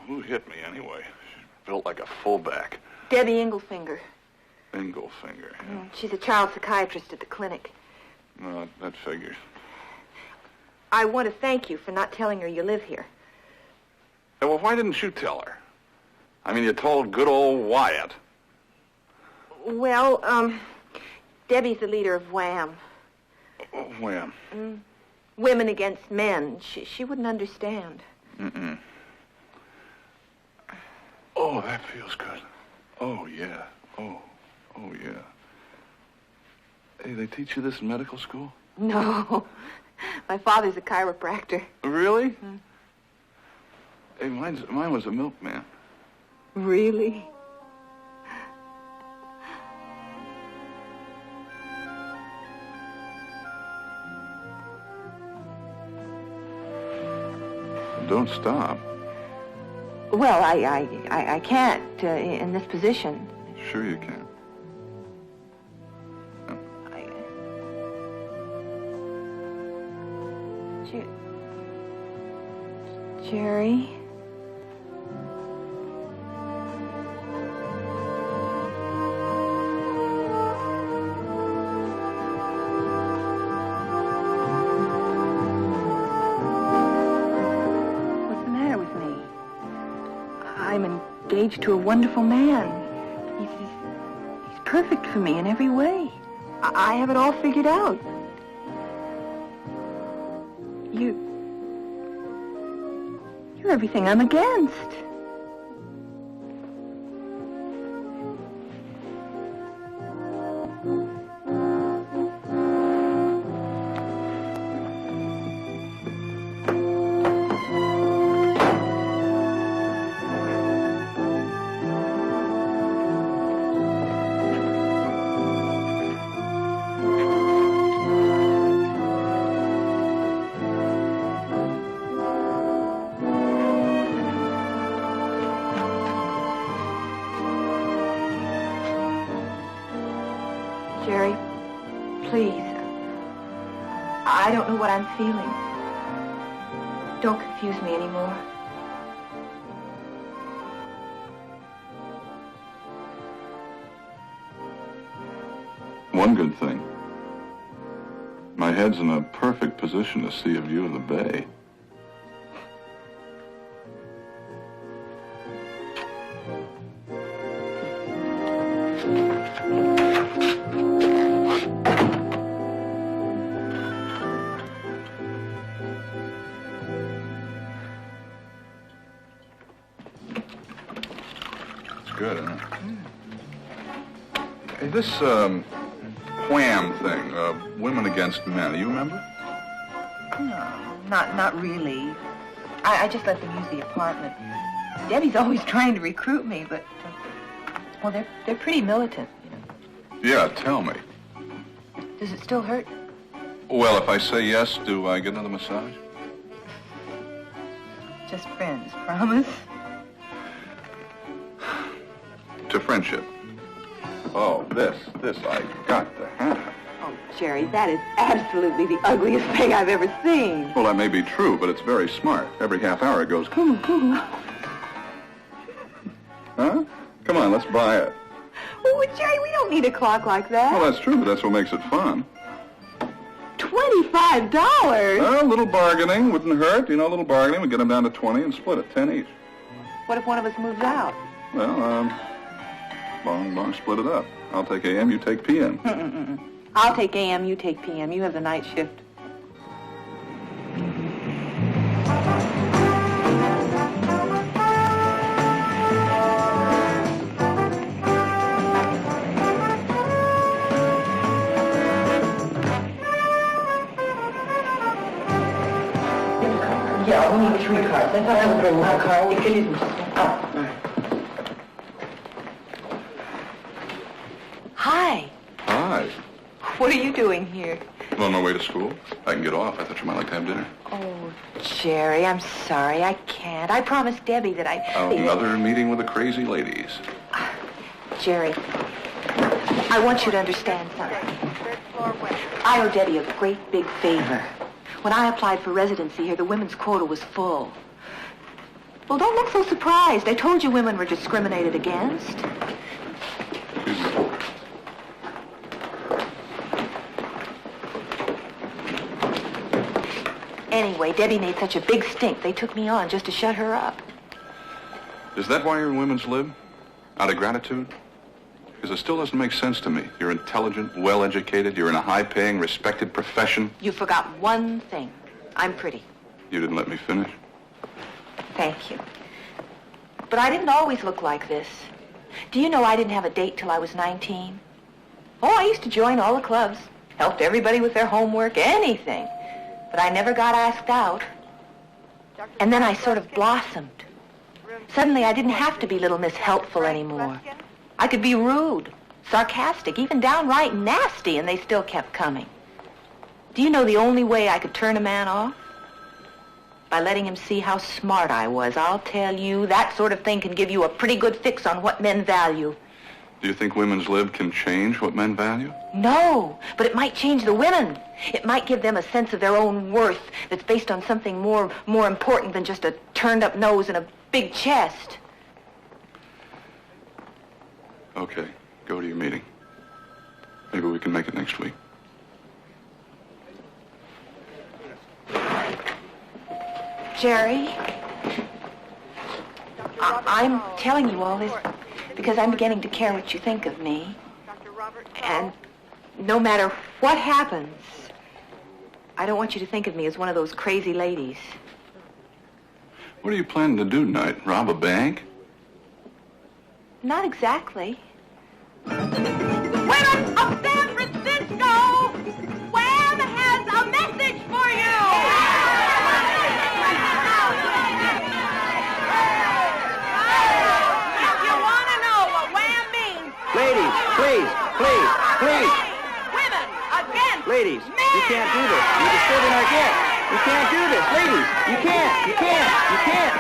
Who hit me anyway? She's built like a fullback. Debbie Inglefinger. Inglefinger, yeah. She's a child psychiatrist at the clinic. No, that figures. I want to thank you for not telling her you live here. Yeah, well, why didn't you tell her? I mean, you told good old Wyatt. Well, Debbie's the leader of WHAM. Wham. Women Against Men. She wouldn't understand. Mm-mm. Oh, that feels good. Oh, yeah. Oh, yeah. Hey, they teach you this in medical school? No. My father's a chiropractor. Really? Hey, mine was a milkman. Really? Don't stop. Well, I can't in this position. Sure you can. Jerry? What's the matter with me? I'm engaged to a wonderful man. He's perfect for me in every way. I have it all figured out. You're everything I'm against. Jerry, please. I don't know what I'm feeling. Don't confuse me anymore. One good thing. My head's in a perfect position to see a view of the bay. Good, huh? Hey, this, WHAM thing, Women Against Men, you remember? No, not really. I just let them use the apartment. Debbie's always trying to recruit me, but, well, they're pretty militant, you know. Yeah, tell me. Does it still hurt? Well, if I say yes, do I get another massage? Just friends, promise? To friendship. Oh, this I got to have. Oh, Jerry, that is absolutely the ugliest thing I've ever seen. Well, that may be true, but it's very smart. Every half hour it goes, coo, coo. Huh? Come on, let's buy it. Well, Jerry, we don't need a clock like that. Well, that's true, but that's what makes it fun. $25? Well, a little bargaining wouldn't hurt. You know, a little bargaining. We get them down to 20 and split it, 10 each. What if one of us moves out? Well, bong, split it up. I'll take AM, you take PM. I'll take AM, you take PM. You have the night shift. Yeah, we need 3 cards. I thought I would bring my card. Excuse me. Hi. Hi. What are you doing here? I'm on my way to school. I can get off. I thought you might like to have dinner. Oh, Jerry, I'm sorry. I can't. I promised Debbie that I... Another meeting with the crazy ladies. Jerry, I want you to understand something. I owe Debbie a great big favor. When I applied for residency here, the women's quota was full. Well, don't look so surprised. I told you women were discriminated against. Anyway, Debbie made such a big stink, they took me on just to shut her up. Is that why you're in women's lib? Out of gratitude? Because it still doesn't make sense to me. You're intelligent, well-educated, you're in a high-paying, respected profession. You forgot one thing. I'm pretty. You didn't let me finish. Thank you. But I didn't always look like this. Do you know I didn't have a date till I was 19? Oh, I used to join all the clubs. Helped everybody with their homework, anything. But I never got asked out. And then I sort of blossomed. Suddenly I didn't have to be little Miss Helpful anymore. I could be rude, sarcastic, even downright nasty, and they still kept coming. Do you know the only way I could turn a man off? By letting him see how smart I was. I'll tell you, that sort of thing can give you a pretty good fix on what men value. Do you think women's lib can change what men value? No, but it might change the women. It might give them a sense of their own worth that's based on something more important than just a turned-up nose and a big chest. Okay, go to your meeting. Maybe we can make it next week. Jerry, I'm telling you all this because I'm beginning to care what you think of me. And no matter what happens, I don't want you to think of me as one of those crazy ladies. What are you planning to do tonight? Rob a bank? Not exactly. Women of San Francisco, Wham has a message for you! If you want to know what Wham means... Ladies, please. Women, again! Ladies, you can't do this. You're disturbing our guests. You can't do this. Ladies, you can't.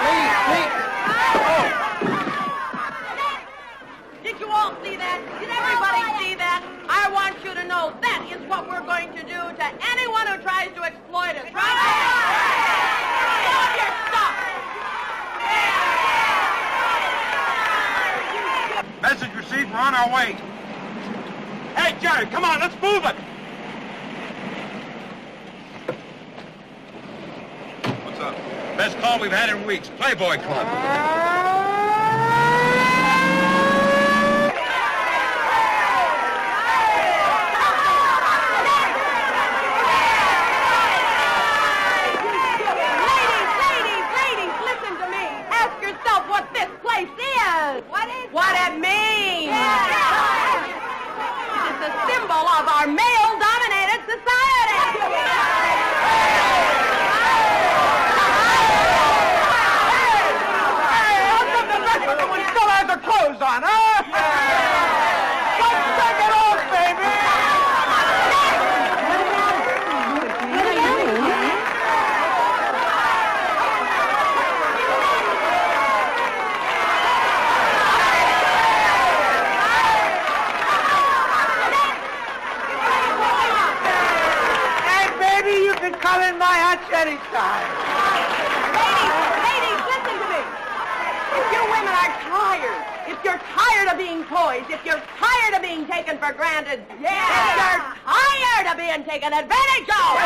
Ladies. Oh. Did you all see that? Did everybody see that? I want you to know that is what we're going to do to anyone who tries to exploit us, right? Hold your stuff! Message received. We're on our way. Hey, Jerry, come on, let's move it. What's up? Best call we've had in weeks. Playboy Club. Ladies, listen to me. Ask yourself what this place is. What it means. It's a symbol of our male-dominated society. How come the rest of everyone still has their clothes on, huh? Let's take it off, baby! Come in my hutch anytime. Ladies, listen to me. If you women are tired, if you're tired of being toys, if you're tired of being taken for granted, if you're tired of being taken advantage of,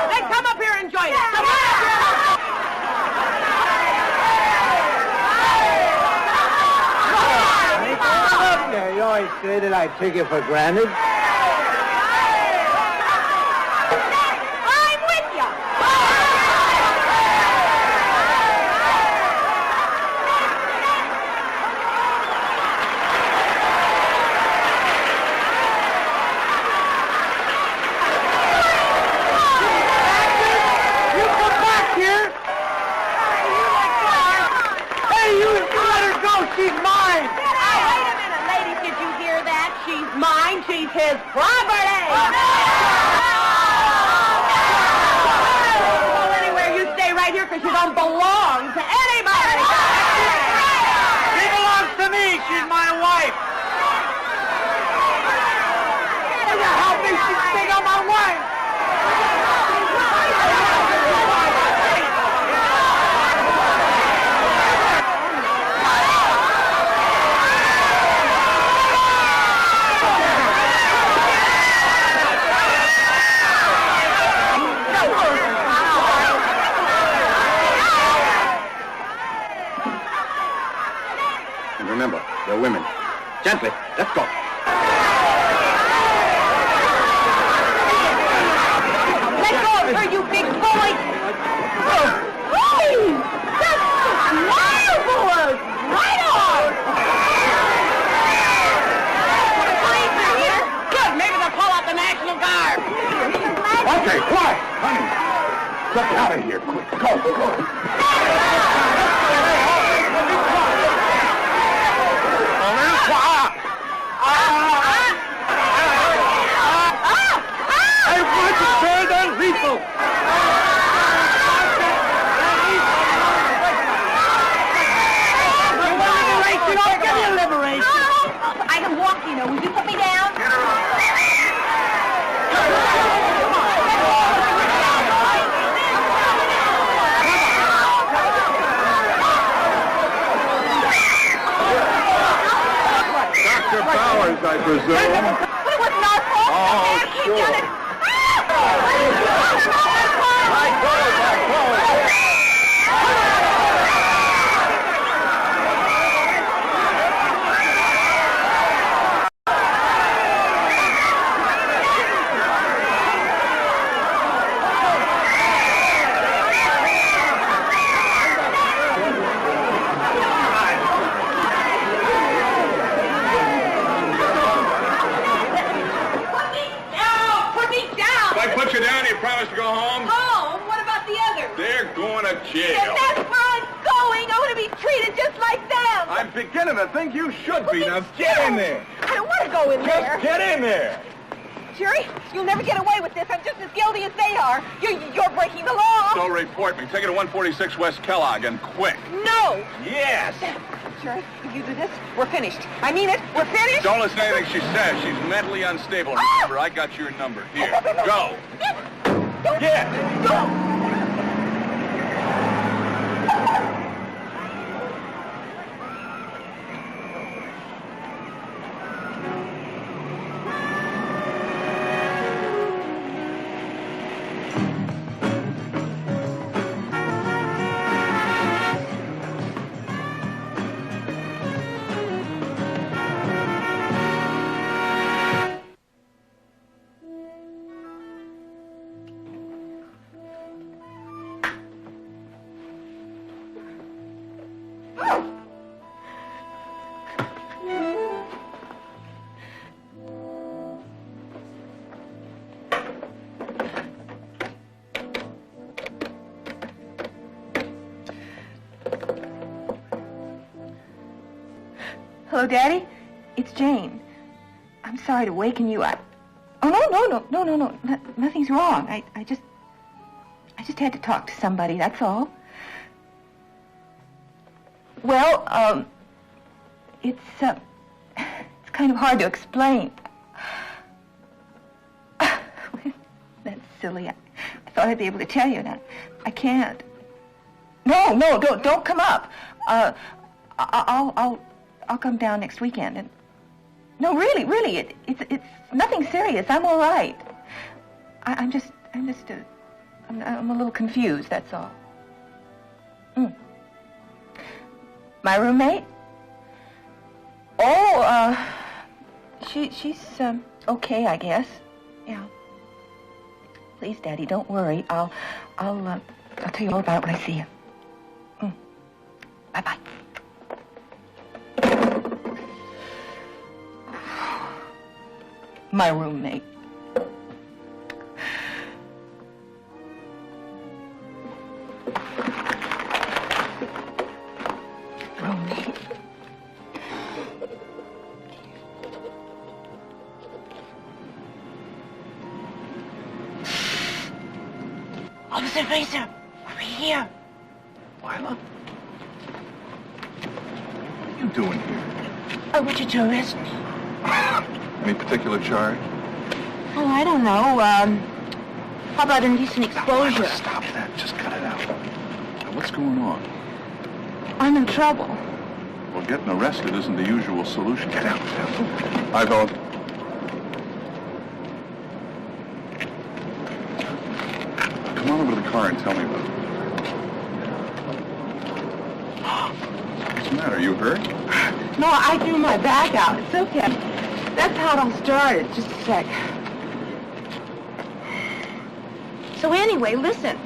then come up here and join us. Come on up here. You always say that I take it for granted. his property! Go anywhere, you stay right here because you don't belong to anybody! She belongs to me. She's my wife. Will you help me? She's big on my wife! And remember, they're women. Gently, let's go. Let go of her, you big boy! Hey! That's marvelous! Right on! The police are here? Good, maybe they'll call out the National Guard. Okay, quiet, honey. Get out of here, quick. Go, go. I can walk, you know. Will you put me down? Dr. Bowers, I presume. But it wasn't our fault. Oh, Dad sure. done it. Put you down, you promised to go home? Home? What about the others? They're going to jail. And that's where I'm going. I want to be treated just like them. I'm beginning to think you should be. Now get in there. I don't want to go in there. Just get in there. Jerry, you'll never get away with this. I'm just as guilty as they are. You're breaking the law. So report me. Take it to 146 West Kellogg and quick. No. Yes. Jerry, if you do this, we're finished. I mean it. We're finished. Don't listen to anything she says. She's mentally unstable. Remember, I got your number. Here, go. Yeah. Go. Hello, Daddy? It's Jane. I'm sorry to waken you. Oh, no. Nothing's wrong. I just had to talk to somebody, that's all. Well, it's kind of hard to explain. That's silly. I thought I'd be able to tell you that. I can't. No, don't come up. I'll come down next weekend. And no, really, it's nothing serious. I'm all right. I'm a little confused. That's all. My roommate? Oh, she's okay, I guess. Yeah. Please, Daddy, don't worry. I'll tell you all about it when I see you. Bye-bye. My roommate. Officer Fraser, over here. Lila? What are you doing here? I want you to arrest me. Any particular charge? Oh, I don't know. How about indecent exposure? Lila, stop that. Just cut it out. Now, what's going on? I'm in trouble. Well, getting arrested isn't the usual solution. Get out. Hi, fellas. Come on over to the car and tell me about it. What's the matter? You hurt? No, I threw my back out. It's okay. That's how it all started. Just a sec. So anyway, listen.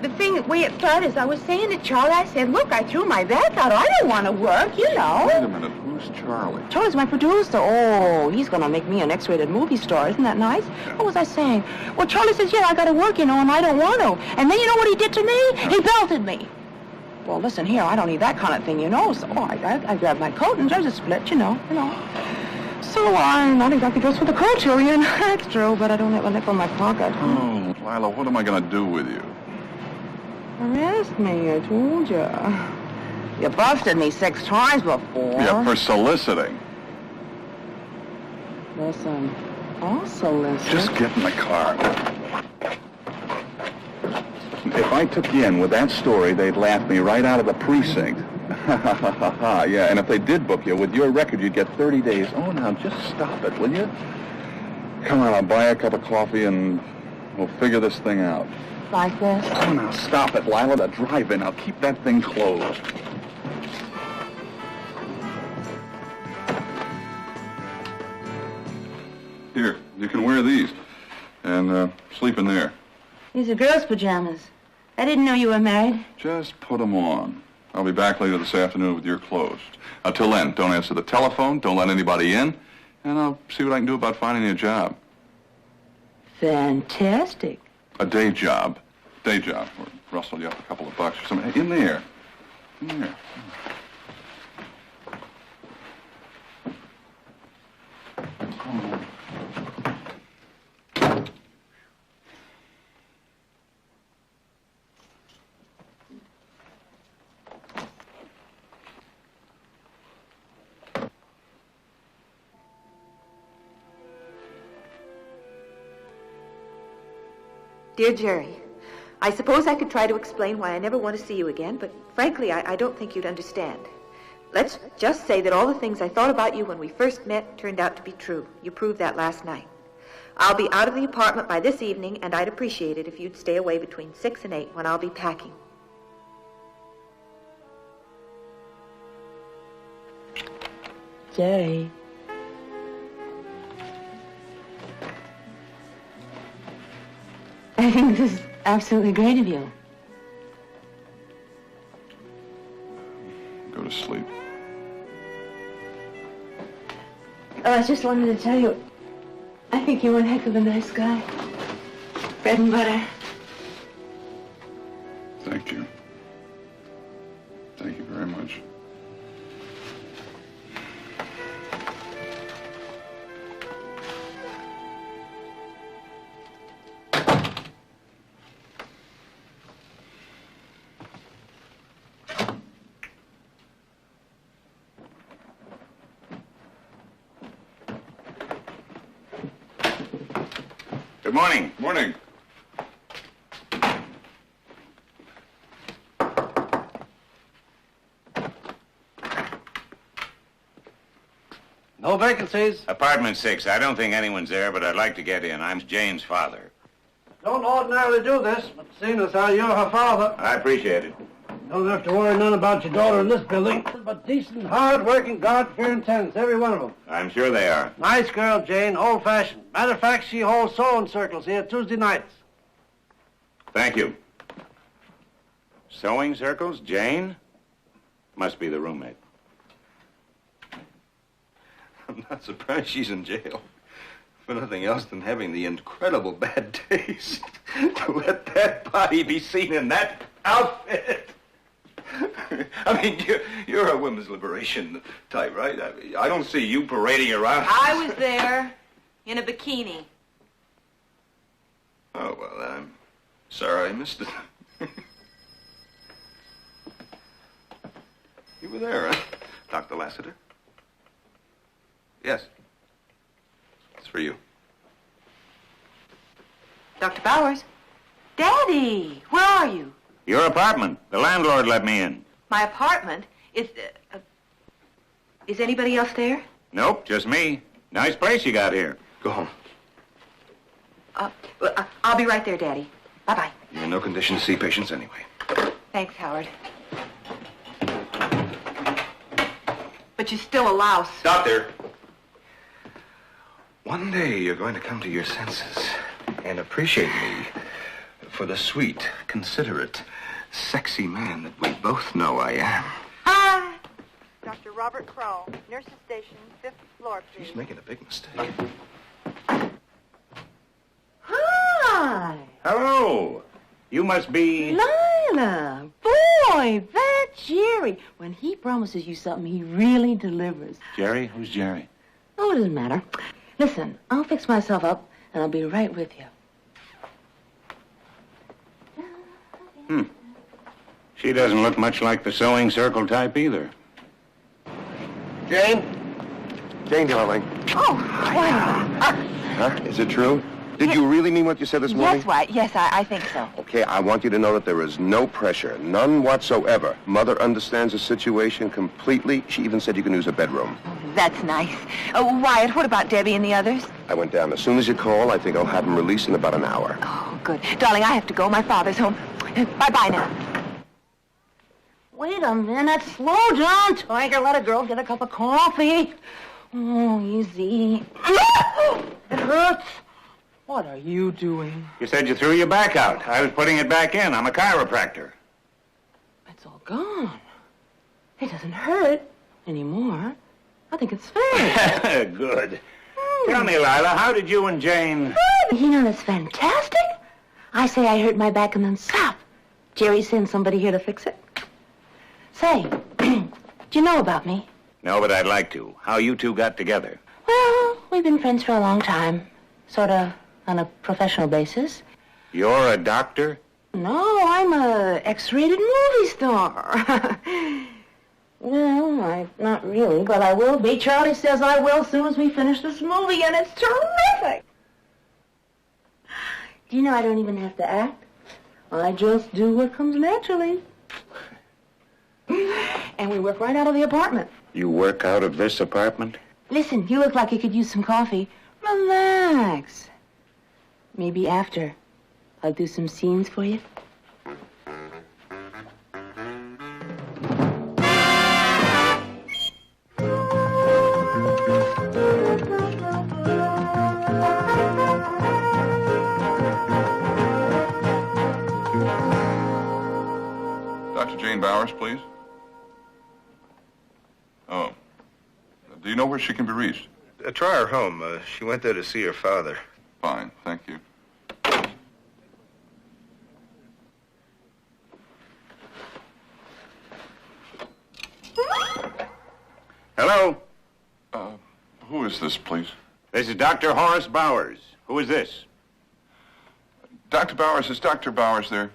The way it started is I was saying to Charlie, I said, look, I threw my back out. I don't want to work, you know. Wait a minute. Who's Charlie? Charlie's my producer. Oh, he's going to make me an X-rated movie star. Isn't that nice? What was I saying? Well, Charlie says, yeah, I got to work, you know, and I don't want to. And then you know what he did to me? He belted me. Well, listen here, I don't need that kind of thing, you know. So I grabbed my coat and there's a split, you know. So I'm not exactly dressed for the cotillion. That's true, but I don't have a nickel in my pocket. Oh, Lila, what am I going to do with you? Arrest me, I told you. You busted me 6 times before. Yeah, for soliciting. Listen, I'll solicit. Just get in the car. If I took you in with that story, they'd laugh me right out of the precinct. Yeah, and if they did book you with your record, you'd get 30 days. Oh, now, just stop it, will you? Come on, I'll buy a cup of coffee and we'll figure this thing out. Like this? Oh, now, stop it, Lila. The drive-in. I'll keep that thing closed. Here, you can wear these and sleep in there. These are girls' pajamas. I didn't know you were married. Just put them on. I'll be back later this afternoon with your clothes. Until then, don't answer the telephone, don't let anybody in, and I'll see what I can do about finding you a job. Fantastic. A day job. Day job. Or rustle you up a couple of bucks or something. In there. In there. Dear Jerry, I suppose I could try to explain why I never want to see you again, but frankly, I don't think you'd understand. Let's just say that all the things I thought about you when we first met turned out to be true. You proved that last night. I'll be out of the apartment by this evening, and I'd appreciate it if you'd stay away between 6 and 8 when I'll be packing. Jerry. I think this is absolutely great of you. Go to sleep. Oh, I just wanted to tell you, I think you're one heck of a nice guy. Bread and butter. Thank you. Thank you very much. Good morning. Morning. No vacancies. Apartment 6. I don't think anyone's there, but I'd like to get in. I'm Jane's father. Don't ordinarily do this, but seeing as how you're her father, I appreciate it. don't have to worry none about your daughter in this building. But decent, hard-working, God-fearing tenants, every one of them. I'm sure they are. Nice girl, Jane, old-fashioned. Matter of fact, she holds sewing circles here Tuesday nights. Thank you. Sewing circles? Jane? Must be the roommate. I'm not surprised she's in jail. For nothing else than having the incredible bad taste to let that body be seen in that outfit. I mean, you're a women's liberation type, right? I don't see you parading around. I was there in a bikini. Oh, well, I'm Sorry, I missed it. You were there, huh? Dr. Lassiter? Yes. It's for you. Dr. Bowers? Daddy, where are you? Your apartment. The landlord let me in. My apartment? Is anybody else there? Nope, just me. Nice place you got here. Go home. I'll be right there, Daddy. Bye-bye. You're in no condition to see patients anyway. Thanks, Howard. But you're still a louse. Doctor! One day you're going to come to your senses and appreciate me for the sweet, considerate, sexy man that we both know I am. Hi! Dr. Robert Crow, nurse's station, 5th floor, please. She's making a big mistake. Hi. Hello. You must be... Lila. Boy, that's Jerry. When he promises you something, he really delivers. Jerry? Who's Jerry? Oh, it doesn't matter. Listen, I'll fix myself up, and I'll be right with you. She doesn't look much like the sewing circle type either. Jane? Jane, darling. Oh, Huh? Is it true? Did you really mean what you said this morning? Yes, White. Yes, I think so. Okay, I want you to know that there is no pressure, none whatsoever. Mother understands the situation completely. She even said you can use her bedroom. That's nice. Wyatt, what about Debbie and the others? I went down as soon as you call. I think I'll have them released in about an hour. Oh, good. Darling, I have to go. My father's home. Bye-bye now. Wait a minute. Slow down, Tiger. Let a girl get a cup of coffee. Oh, easy. It hurts. What are you doing? You said you threw your back out. I was putting it back in. I'm a chiropractor. It's all gone. It doesn't hurt anymore. I think it's fake. Good. Tell me, Lila, how did you and Jane... You know, that's fantastic. I say I hurt my back and then stop. Jerry sends somebody here to fix it. Say, do you know about me? No, but I'd like to. How you two got together. Well, we've been friends for a long time. Sort of on a professional basis. You're a doctor? No, I'm a X-rated movie star. Well, not really, but I will be. Charlie says I will as soon as we finish this movie, and it's terrific. Do you know I don't even have to act? I just do what comes naturally. And we work right out of the apartment. You work out of this apartment? Listen, you look like you could use some coffee. Relax. Maybe after, I'll do some scenes for you. Dr. Jane Bowers, please. Oh. Do you know where she can be reached? Try her home. She went there to see her father. Fine, thank you. Hello? Who is this, please? This is Dr. Horace Bowers. Who is this? Dr. Bowers, is Dr. Bowers there?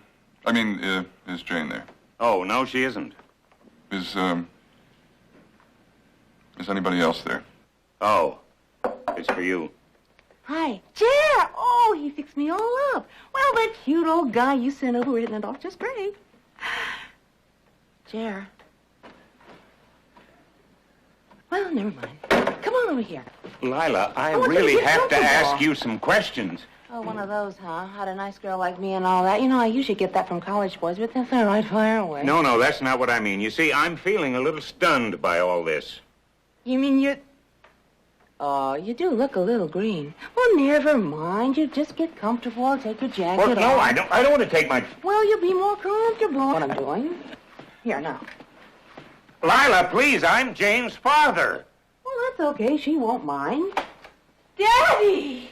I mean, is Jane there? Oh, no, she isn't. Is anybody else there? Oh, it's for you. Hi. Jer! Oh, he fixed me all up. Well, that cute old guy you sent over written it off just great. Jer. Well, never mind. Come on over here. Lila, I want you to really get have to comfortable. ask you some questions. Oh, one of those, huh? Had a nice girl like me and all that. You know, I usually get that from college boys, but that's all right, fire away. No, that's not what I mean. You see, I'm feeling a little stunned by all this. You mean you're... Oh, you do look a little green. Well, never mind. You just get comfortable. Take your jacket Well, no, off. I don't want to take my... Well, you'll be more comfortable. What I'm doing. Here, now. Lila, please, I'm Jane's father. Well, that's okay. She won't mind. Daddy!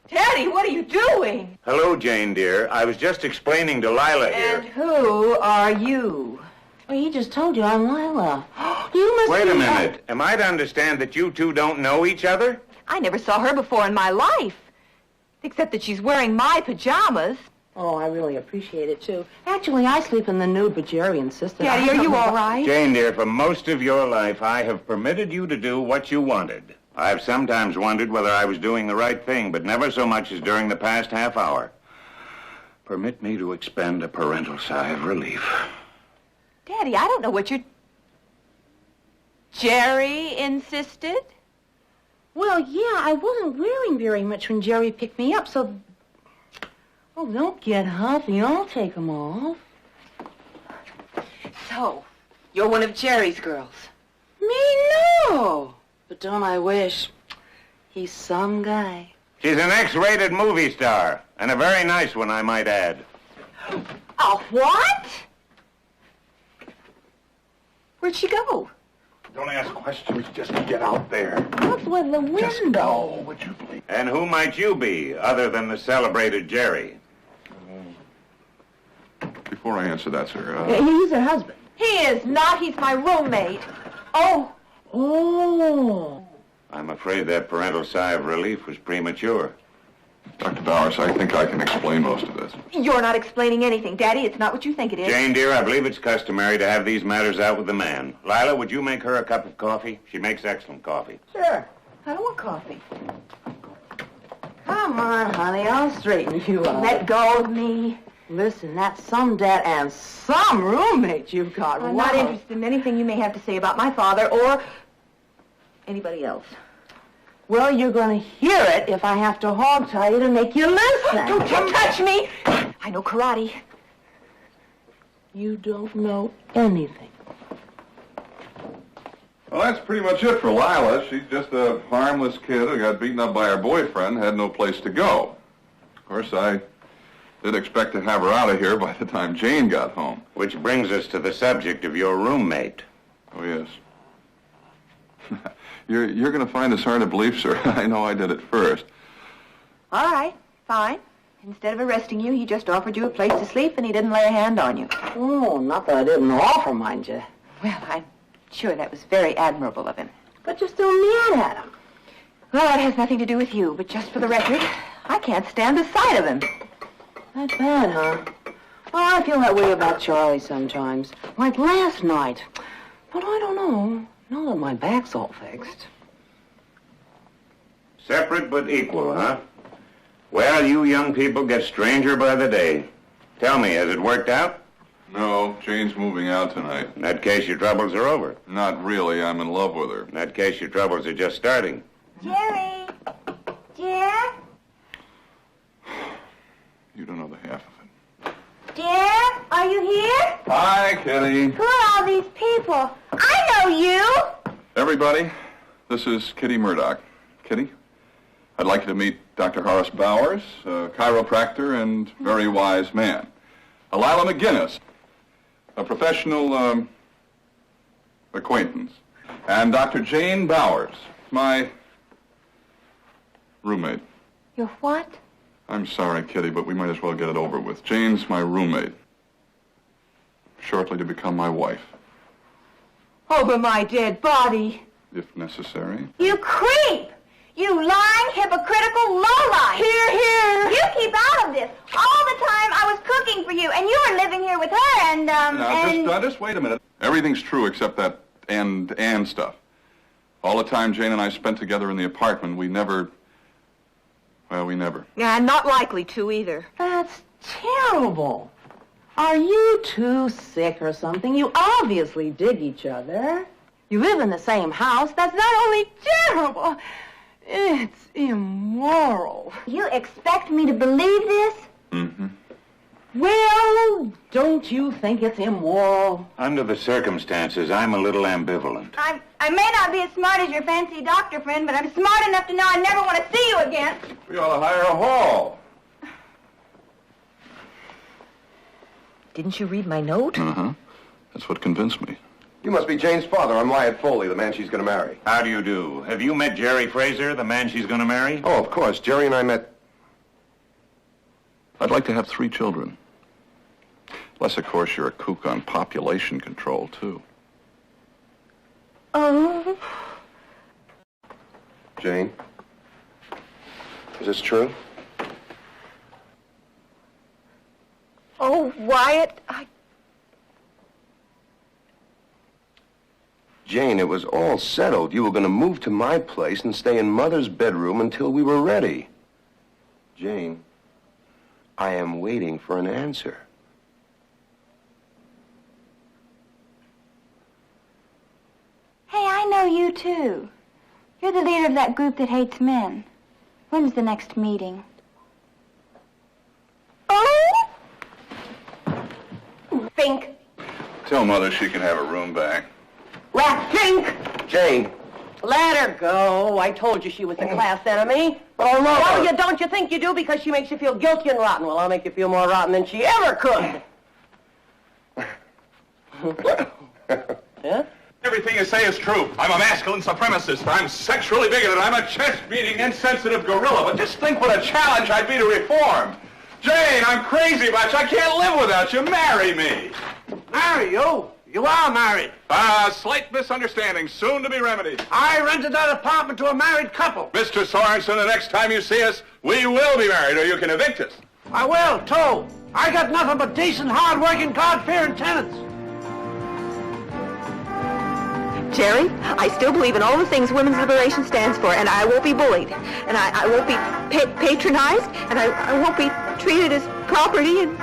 Daddy, what are you doing? Hello, Jane, dear. I was just explaining to Lila And here. who are you? Well, he just told you I'm Lila. You must Wait be... a minute. Am I to understand that you two don't know each other? I never saw her before in my life. Except that she's wearing my pajamas. Oh, I really appreciate it, too. Actually, I sleep in the nude, but Jerry insisted. Daddy, are you all right? Jane, dear, for most of your life, I have permitted you to do what you wanted. I've sometimes wondered whether I was doing the right thing, but never so much as during the past half hour. Permit me to expend a parental sigh of relief. Daddy, I don't know what you're... Jerry insisted? Well, yeah, I wasn't wearing very much when Jerry picked me up, so... Oh, don't get huffy. I'll take them off. So, you're one of Jerry's girls. Me, no. But don't I wish? He's some guy. She's an X-rated movie star, and a very nice one, I might add. A what? Where'd she go? Don't ask questions, just get out there. What's with the window? Just go, would you please? And who might you be, other than the celebrated Jerry? Before I answer that, sir, He's her husband. He is not. He's my roommate. Oh. Oh. I'm afraid that parental sigh of relief was premature. Dr. Bowers, I think I can explain most of this. You're not explaining anything, Daddy. It's not what you think it is. Jane, dear, I believe it's customary to have these matters out with the man. Lila, would you make her a cup of coffee? She makes excellent coffee. Sure. I don't want coffee. Come on, honey. I'll straighten you out. Let go of me. Listen, that's some dad and some roommate you've got. I'm not interested in anything you may have to say about my father or anybody else. Well, you're going to hear it if I have to hog-tie you to make you listen. Don't you touch me! I know karate. You don't know anything. Well, that's pretty much it for Lila. She's just a harmless kid who got beaten up by her boyfriend, had no place to go. Of course, I did expect to have her out of here by the time Jane got home. Which brings us to the subject of your roommate. Oh, yes. You're going to find this hard to believe, sir. I know I did it first. All right, fine. Instead of arresting you, he just offered you a place to sleep and he didn't lay a hand on you. Oh, not that I didn't offer, mind you. Well, I'm sure that was very admirable of him. But you're still mad at him. Well, that has nothing to do with you, but just for the record, I can't stand the sight of him. That bad, huh? Oh, I feel that way about Charlie sometimes. Like last night. But I don't know. Now that my back's all fixed. Separate but equal, huh? Well, you young people get stranger by the day. Tell me, has it worked out? No, Jane's moving out tonight. In that case, your troubles are over. Not really. I'm in love with her. In that case, your troubles are just starting. Jerry! Jer? You don't know the half of it. Jer? Are you here? Hi, Kitty. Who are all these people? I know you! Everybody, this is Kitty Murdoch. Kitty, I'd like you to meet Dr. Horace Bowers, a chiropractor and very wise man. Lila McGinnis, a professional acquaintance. And Dr. Jane Bowers, my roommate. Your what? I'm sorry, Kitty, but we might as well get it over with. Jane's my roommate. Shortly to become my wife, Over my dead body. if necessary. You creep! You lying, hypocritical lowlife! Hear, hear! You keep out of this. All the time I was cooking for you, and you were living here with her, and, Just wait a minute. Everything's true except that and stuff. All the time Jane and I spent together in the apartment, we never... Yeah, not likely to either. That's terrible. Are you two sick or something? You obviously dig each other. You live in the same house. That's not only terrible, it's immoral. You expect me to believe this? Mm-hmm. Well, don't you think it's immoral? Under the circumstances, I'm a little ambivalent. I may not be as smart as your fancy doctor friend, but I'm smart enough to know I never want to see you again. We ought to hire a hall. Didn't you read my note? Uh-huh. That's what convinced me. You must be Jane's father. I'm Wyatt Foley, the man she's going to marry. How do you do? Have you met Jerry Fraser, the man she's going to marry? Oh, of course. Jerry and I met... I'd like to have 3 children. Unless, of course, you're a kook on population control, too. Oh. Jane, is this true? Oh, Wyatt, Jane, it was all settled. You were going to move to my place and stay in Mother's bedroom until we were ready. Jane, I am waiting for an answer. Hey, I know you, too. You're the leader of that group that hates men. When's the next meeting? Oh! Think. Tell Mother she can have her room back. Think. Jane. Let her go. I told you she was a class enemy. Oh, no. Well, don't you think you do because she makes you feel guilty and rotten? Well, I'll make you feel more rotten than she ever could. Yeah? Everything you say is true. I'm a masculine supremacist. I'm sexually bigoted. I'm a chest-beating, insensitive gorilla. But just think what a challenge I'd be to reform. Jane, I'm crazy about you. I can't live without you. Marry me. Marry you? You are married. Slight misunderstanding, soon to be remedied. I rented that apartment to a married couple. Mr. Sorensen, the next time you see us, we will be married, or you can evict us. I will, too. I got nothing but decent, hard-working, God-fearing tenants. Jerry, I still believe in all the things women's liberation stands for, and I won't be bullied, and I won't be patronized, and I won't be treated as property, and...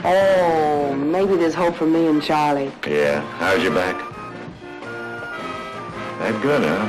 Oh, maybe there's hope for me and Charlie. Yeah. How's your back? That good, huh?